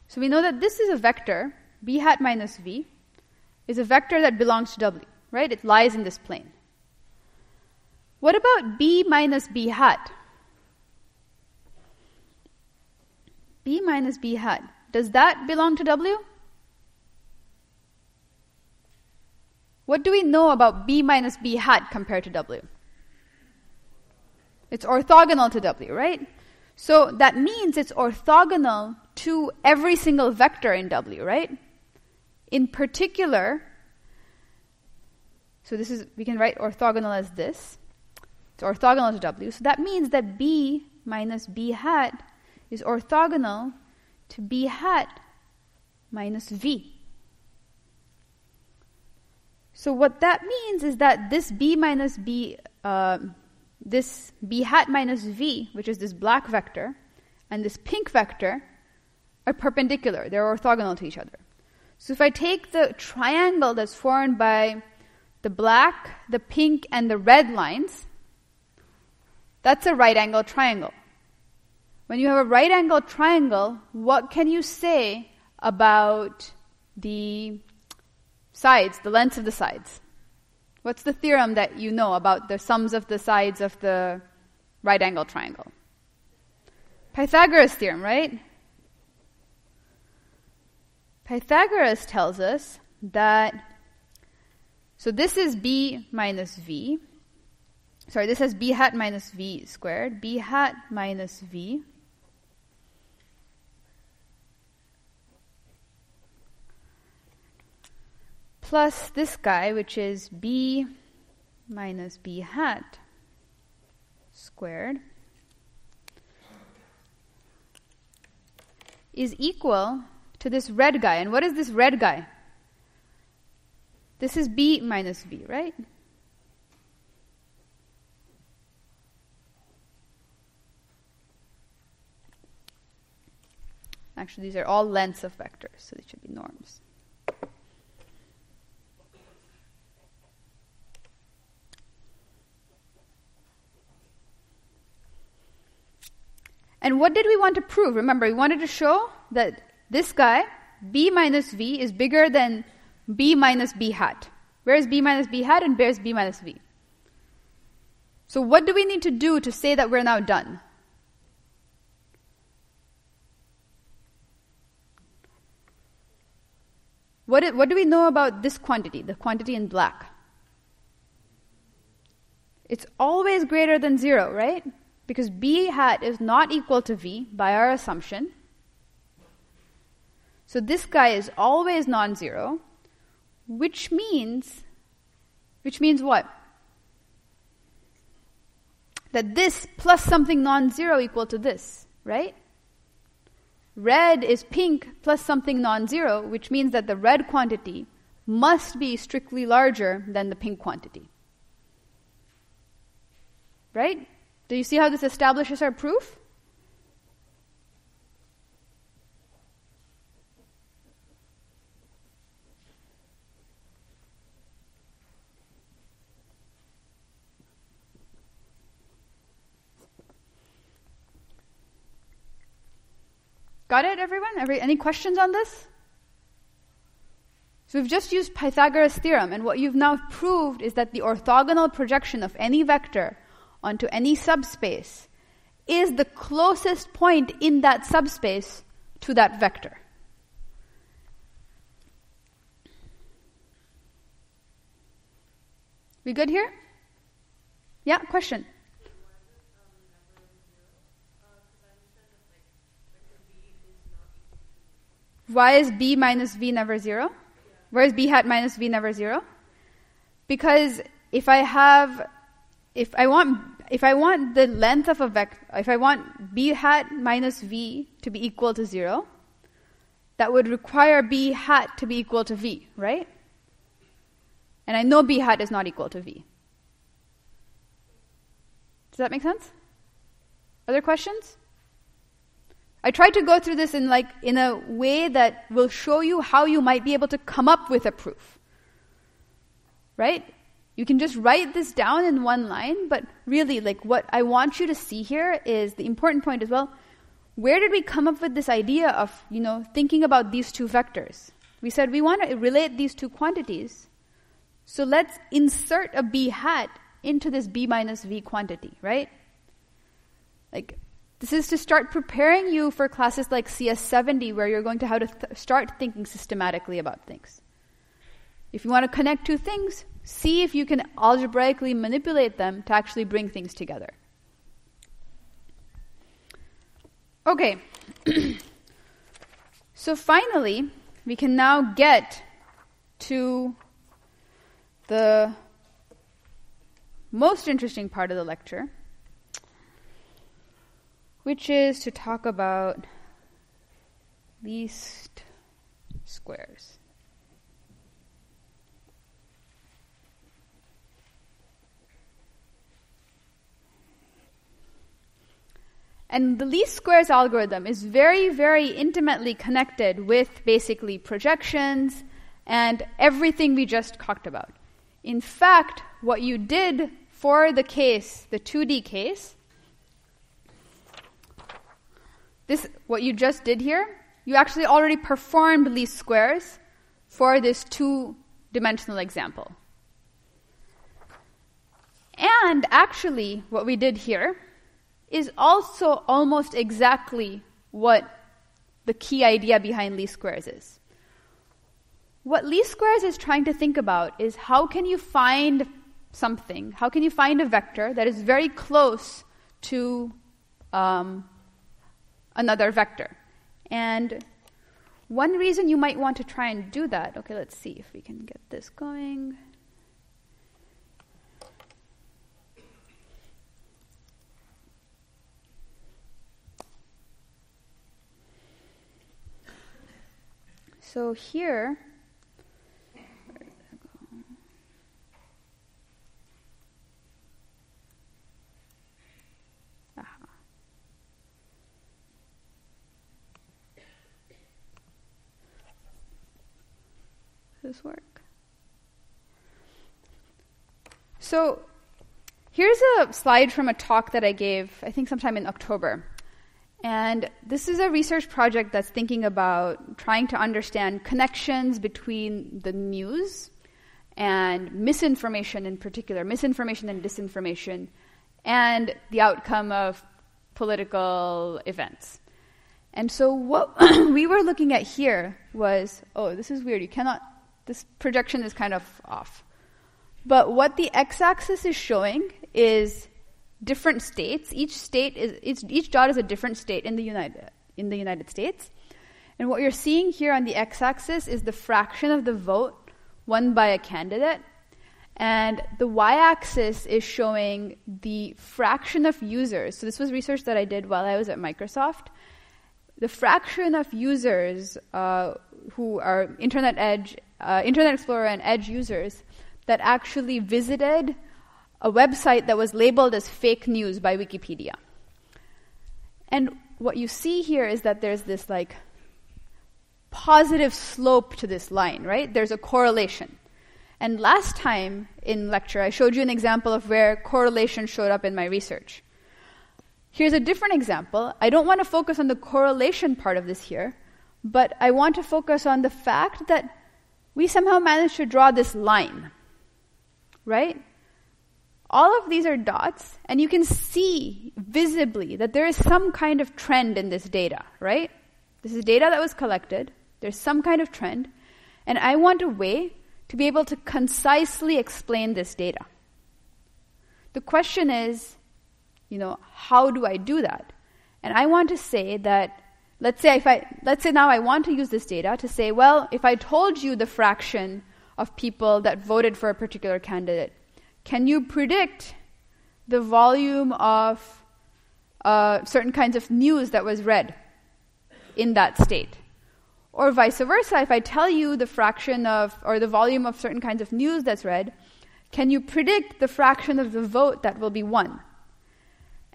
Speaker 1: So we know that this is a vector, B hat minus V, is a vector that belongs to W, right? It lies in this plane. What about B minus B hat? B minus B hat. Does that belong to W? What do we know about B minus B hat compared to W? It's orthogonal to W, right? So that means it's orthogonal to every single vector in W, right? In particular, so we can write orthogonal as this. It's orthogonal to W. So that means that B minus B hat is orthogonal to B hat minus V. So what that means is that this B hat minus V, which is this black vector, and this pink vector are perpendicular. They're orthogonal to each other. So if I take the triangle that's formed by the black, the pink, and the red lines, that's a right-angled triangle. When you have a right-angled triangle, what can you say about the sides, the lengths of the sides? What's the theorem that you know about the sums of the sides of the right-angled triangle? Pythagoras' theorem, right? Pythagoras tells us that, so this is B minus V. Sorry, this is B hat minus V squared. B hat minus V plus this guy, which is b minus b hat squared, is equal to this red guy. And what is this red guy? This is b minus v, right? Actually, these are all lengths of vectors, so they should be norms. And what did we want to prove? Remember, we wanted to show that this guy, b minus v, is bigger than b minus b hat. Where is b minus b hat and where is b minus v? So what do we need to do to say that we're now done? What do we know about this quantity, the quantity in black? It's always greater than 0, right? Because b hat is not equal to v by our assumption. So this guy is always non-zero, which means what? That this plus something non-zero equal to this, right? Red is pink plus something non-zero, which means that the red quantity must be strictly larger than the pink quantity. Right? Do you see how this establishes our proof? Got it, everyone? Any questions on this? So we've just used Pythagoras' theorem, and what you've now proved is that the orthogonal projection of any vector onto any subspace is the closest point in that subspace to that vector. We good here? Yeah, question? Why is b minus v never 0? Where is b hat minus v never 0? Because if I want the length of a vector, if I want b hat minus v to be equal to 0, that would require b hat to be equal to v, right? And I know b hat is not equal to v. Does that make sense? Other questions? I tried to go through this in a way that will show you how you might be able to come up with a proof. Right? You can just write this down in one line, but really, what I want you to see here is the important point as well. Where did we come up with this idea of, thinking about these two vectors? We said we want to relate these two quantities. So let's insert a b hat into this b minus v quantity, right? This is to start preparing you for classes like CS70, where you're going to have to start thinking systematically about things. If you want to connect two things, see if you can algebraically manipulate them to actually bring things together. Okay. So finally, we can now get to the most interesting part of the lecture, which is to talk about least squares. And the least squares algorithm is very, very intimately connected with basically projections and everything we just talked about. In fact, what you did for the case, the 2D case, what you just did here, you actually already performed least squares for this two-dimensional example. And actually, what we did here is also almost exactly what the key idea behind least squares is. What least squares is trying to think about is how can you find something, how can you find a vector that is very close to another vector. And one reason you might want to try and do that, okay, let's see if we can get this going. So here, where did that go? Aha. Does this work? So here's a slide from a talk that I gave, I think sometime in October. And this is a research project that's thinking about trying to understand connections between the news and misinformation in particular, misinformation and disinformation, and the outcome of political events. And so what we were looking at here was, oh, this is weird. This projection is kind of off. But what the x-axis is showing is different states. Each dot is a different state in the United States. And what you're seeing here on the x-axis is the fraction of the vote won by a candidate. And the y-axis is showing the fraction of users. So this was research that I did while I was at Microsoft. The fraction of users who are Internet Explorer and Edge users that actually visited a website that was labeled as fake news by Wikipedia. And what you see here is that there's this like positive slope to this line, right? There's a correlation. And last time in lecture, I showed you an example of where correlation showed up in my research. Here's a different example. I don't want to focus on the correlation part of this here, but I want to focus on the fact that we somehow managed to draw this line, right? All of these are dots, and you can see visibly that there is some kind of trend in this data, right? This is data that was collected. There's some kind of trend, and I want a way to be able to concisely explain this data. The question is, how do I do that? And I want to say that, let's say now I want to use this data to say, well, if I told you the fraction of people that voted for a particular candidate, can you predict the volume of certain kinds of news that was read in that state? Or vice versa, if I tell you the fraction of, or the volume of certain kinds of news that's read, can you predict the fraction of the vote that will be won?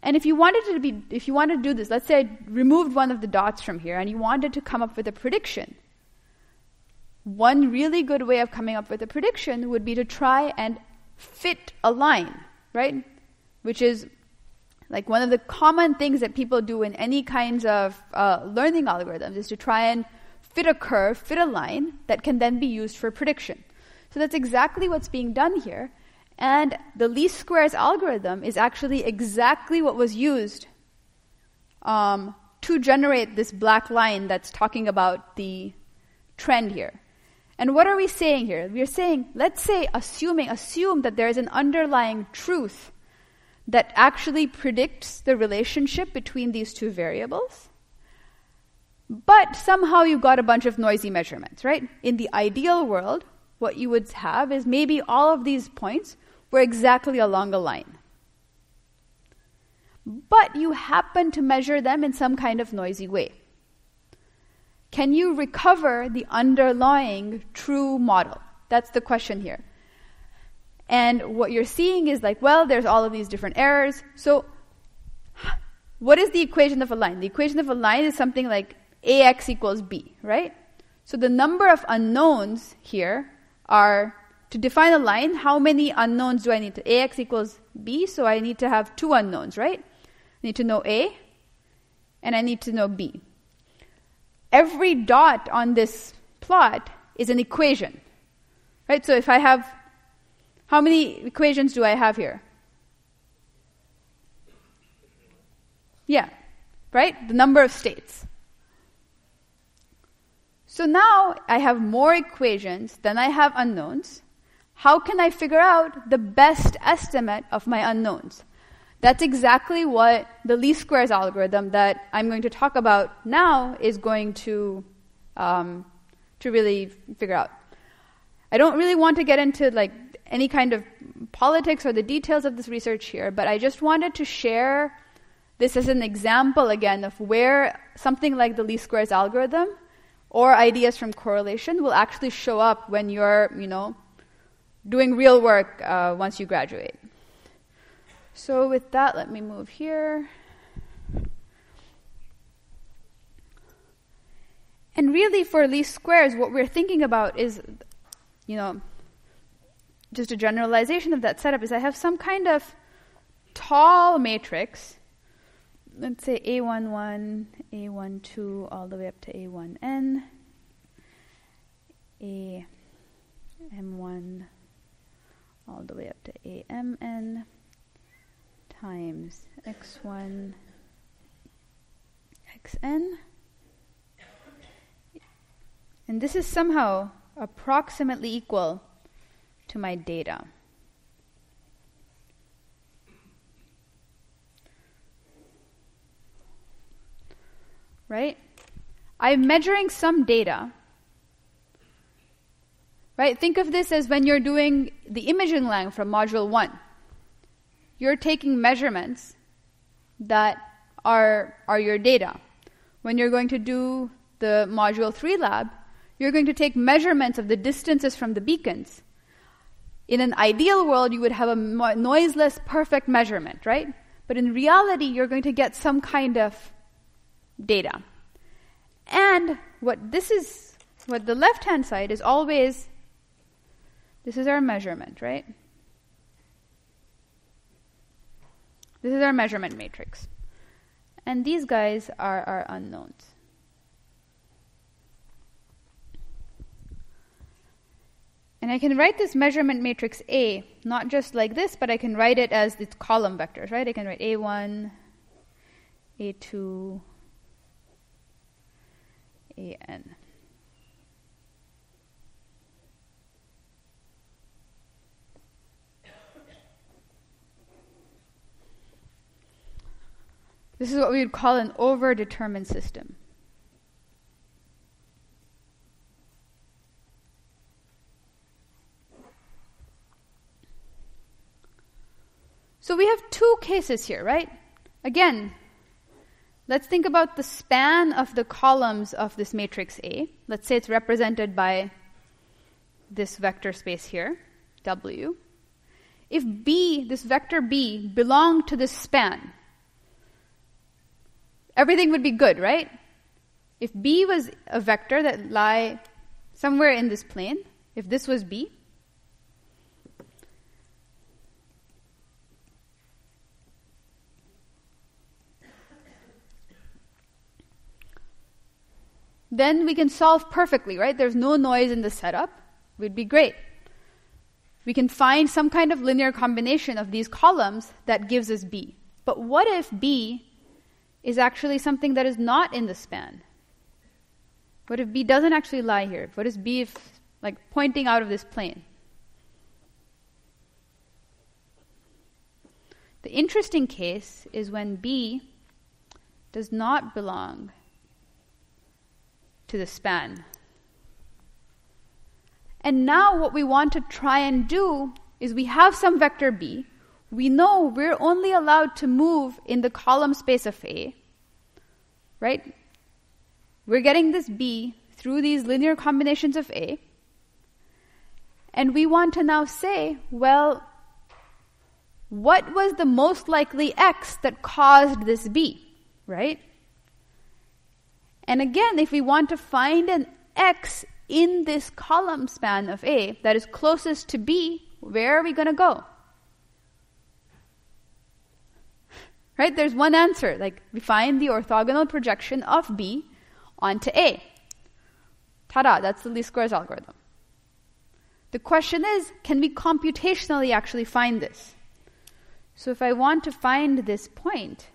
Speaker 1: And if you wanted to do this, let's say I removed one of the dots from here and you wanted to come up with a prediction. One really good way of coming up with a prediction would be to try and fit a line, right? Which is like one of the common things that people do in any kinds of learning algorithms is to try and fit a curve, fit a line that can then be used for prediction. So that's exactly what's being done here. And the least squares algorithm is actually exactly what was used to generate this black line that's talking about the trend here. And what are we saying here? We are saying, let's say, assume that there is an underlying truth that actually predicts the relationship between these two variables. But somehow you've got a bunch of noisy measurements, right? In the ideal world, what you would have is maybe all of these points were exactly along a line. But you happen to measure them in some kind of noisy way. Can you recover the underlying true model? That's the question here. And what you're seeing is like, well, there's all of these different errors. So what is the equation of a line? The equation of a line is something like AX equals B, right? So the number of unknowns here are, to define a line, how many unknowns do I need to? AX equals B, so I need to have two unknowns, right? I need to know A, and I need to know B. Every dot on this plot is an equation, right? So if I have, how many equations do I have here? Yeah, right? The number of states. So now I have more equations than I have unknowns. How can I figure out the best estimate of my unknowns? That's exactly what the least squares algorithm that I'm going to talk about now is going to to really figure out. I don't really want to get into like any kind of politics or the details of this research here, but I just wanted to share this as an example again of where something like the least squares algorithm or ideas from correlation will actually show up when you're, doing real work once you graduate. So with that, let me move here. And really for least squares, what we're thinking about is, just a generalization of that setup is I have some kind of tall matrix. Let's say A11, A12, all the way up to A1n, AM1, all the way up to AMN, times X1, Xn. And this is somehow approximately equal to my data. Right? I'm measuring some data. Right? Think of this as when you're doing the imaging lang from Module 1. You're taking measurements that are your data. When you're going to do the Module 3 lab, you're going to take measurements of the distances from the beacons. In an ideal world, you would have a noiseless, perfect measurement, right? But in reality, you're going to get some kind of data. And what the left-hand side is always, this is our measurement, right? This is our measurement matrix. And these guys are our unknowns. And I can write this measurement matrix A, not just like this, but I can write it as its column vectors, right? I can write A1, A2, AN. This is what we would call an overdetermined system. So we have two cases here, right? Again, let's think about the span of the columns of this matrix A. Let's say it's represented by this vector space here, W. If B, this vector B, belonged to this span, everything would be good, right? If B was a vector that lie somewhere in this plane, if this was B, then we can solve perfectly, right? There's no noise in the setup. We'd be great. We can find some kind of linear combination of these columns that gives us B. But what if B is actually something that is not in the span? What if B doesn't actually lie here? What is B like pointing out of this plane? The interesting case is when B does not belong to the span. And now what we want to try and do is we have some vector B. We know we're only allowed to move in the column space of A, right? We're getting this B through these linear combinations of A. And we want to now say, well, what was the most likely X that caused this B, right? And again, if we want to find an X in this column span of A that is closest to B, where are we going to go? Right? There's one answer. Like, we find the orthogonal projection of B onto A. Ta-da, that's the least squares algorithm. The question is, can we computationally actually find this? So if I want to find this point,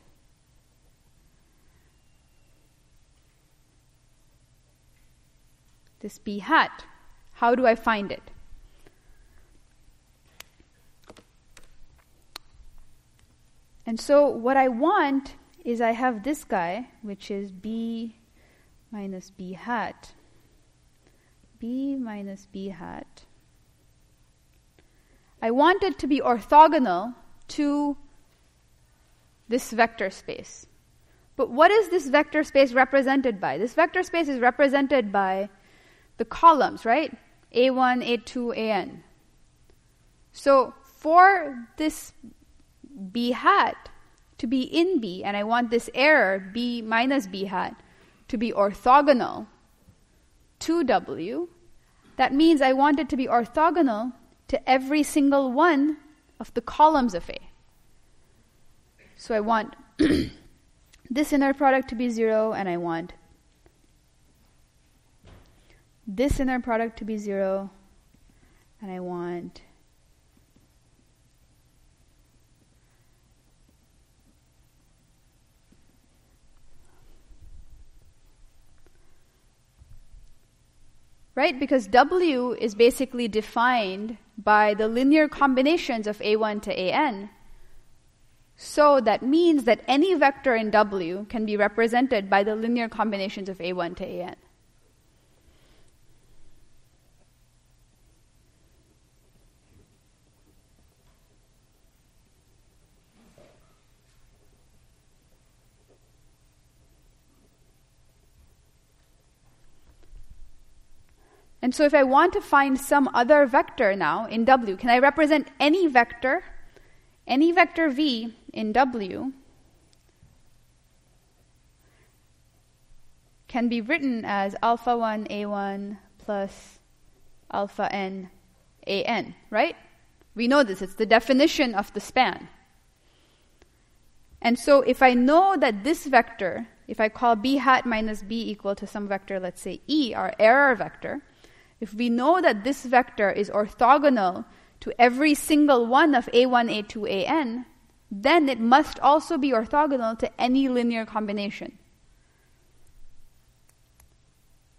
Speaker 1: this B hat, how do I find it? And so what I want is I have this guy, which is B minus B hat. B minus B hat. I want it to be orthogonal to this vector space. But what is this vector space represented by? This vector space is represented by the columns, right? A1, A2, AN. So for this B hat to be in B, and I want this error, B minus B hat, to be orthogonal to W, that means I want it to be orthogonal to every single one of the columns of A. So I want this inner product to be 0, and I want this inner product to be 0, and I want right? Because W is basically defined by the linear combinations of A1 to AN. So that means that any vector in W can be represented by the linear combinations of A1 to AN. And so if I want to find some other vector now in W, can I represent any vector V in W can be written as alpha 1 A1 plus alpha n AN, right? We know this. It's the definition of the span. And so if I know that this vector, if I call B hat minus B equal to some vector, let's say E, our error vector, if we know that this vector is orthogonal to every single one of A1, A2, AN, then it must also be orthogonal to any linear combination.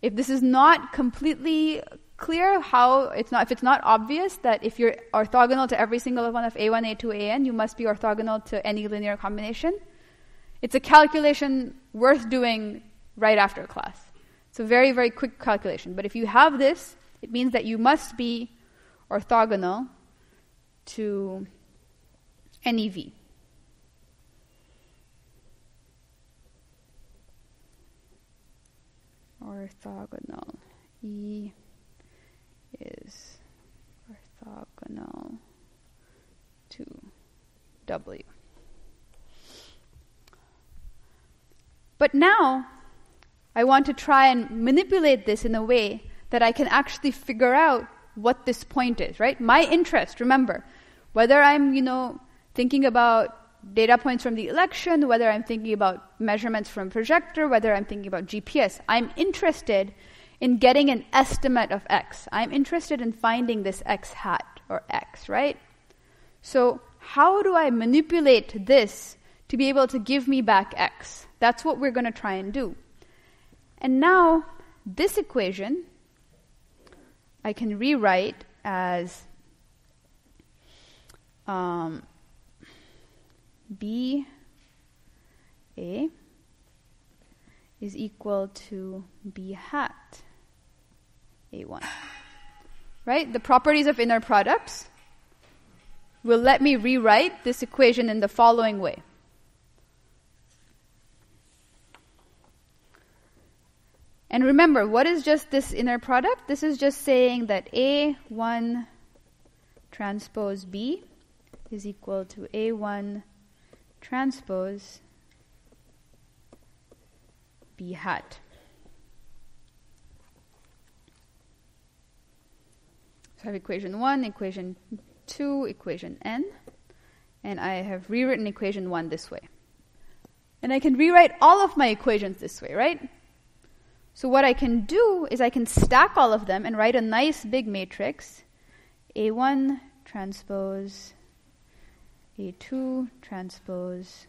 Speaker 1: If this is not completely clear, if it's not obvious that if you're orthogonal to every single one of A1, A2, AN, you must be orthogonal to any linear combination, it's a calculation worth doing right after class. It's a very, very quick calculation. But if you have this, it means that you must be orthogonal to any V. Orthogonal. E is orthogonal to W. But now, I want to try and manipulate this in a way that I can actually figure out what this point is, right? My interest, remember, whether I'm, thinking about data points from the election, whether I'm thinking about measurements from projector, whether I'm thinking about GPS, I'm interested in getting an estimate of X. I'm interested in finding this X hat or X, right? So how do I manipulate this to be able to give me back X? That's what we're going to try and do. And now, this equation, I can rewrite as B A is equal to B hat A1. Right? The properties of inner products will let me rewrite this equation in the following way. And remember, what is just this inner product? This is just saying that A1 transpose B is equal to A1 transpose B hat. So I have equation 1, equation 2, equation n, and I have rewritten equation 1 this way. And I can rewrite all of my equations this way, right? So what I can do is I can stack all of them and write a nice big matrix. A1 transpose A2 transpose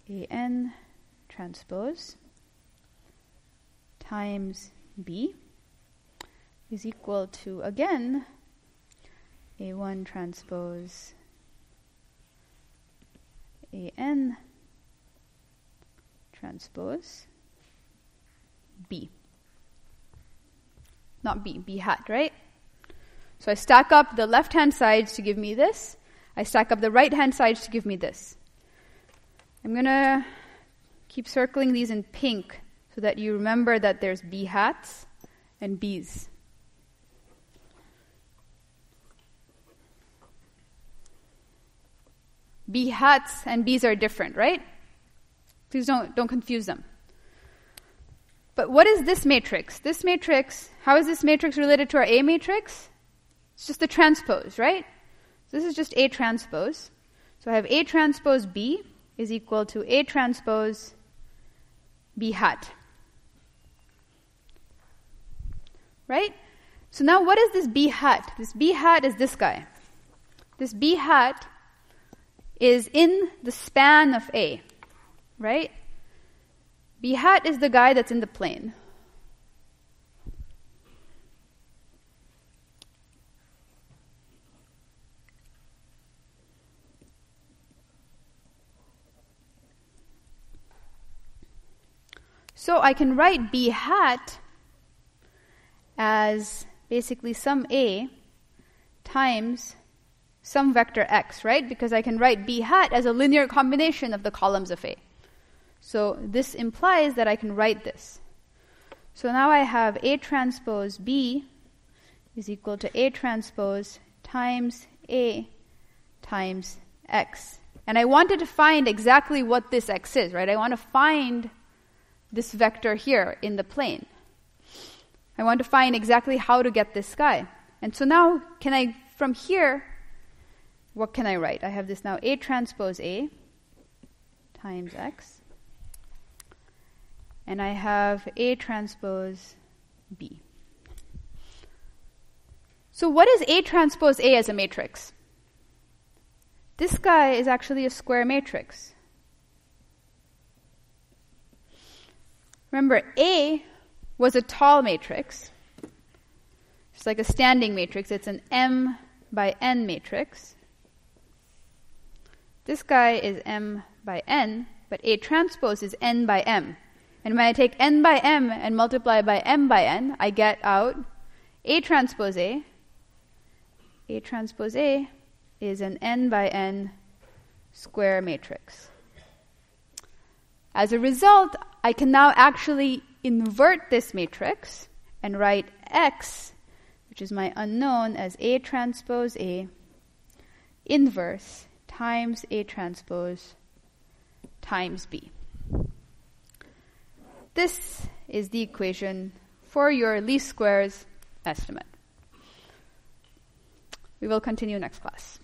Speaker 1: AN transpose times B is equal to, again, A1 transpose AN transpose B. Not B, B hat, right? So I stack up the left-hand sides to give me this. I stack up the right-hand sides to give me this. I'm going to keep circling these in pink so that you remember that there's B hats and B's. B hats and B's are different, right? Please don't confuse them. But what is this matrix? This matrix, how is this matrix related to our A matrix? It's just the transpose, right? This is just A transpose. So I have A transpose B is equal to A transpose B hat. Right? So now what is this B hat? This B hat is this guy. This B hat is in the span of A, right? B hat is the guy that's in the plane. So I can write B hat as basically some A times some vector x, right? Because I can write B hat as a linear combination of the columns of A. So this implies that I can write this. So now I have A transpose B is equal to A transpose times A times x. And I wanted to find exactly what this x is, right? I want to find this vector here in the plane. I want to find exactly how to get this guy. And so now, from here, what can I write? I have this now A transpose A times x. And I have A transpose B. So what is A transpose A as a matrix? This guy is actually a square matrix. Remember, A was a tall matrix. It's like a standing matrix. It's an M by N matrix. This guy is M by N, but A transpose is N by M. And when I take N by M and multiply by M by N, I get out A transpose A. A transpose A is an N by N square matrix. As a result, I can now actually invert this matrix and write X, which is my unknown, as A transpose A inverse times A transpose times B. This is the equation for your least squares estimate. We will continue next class.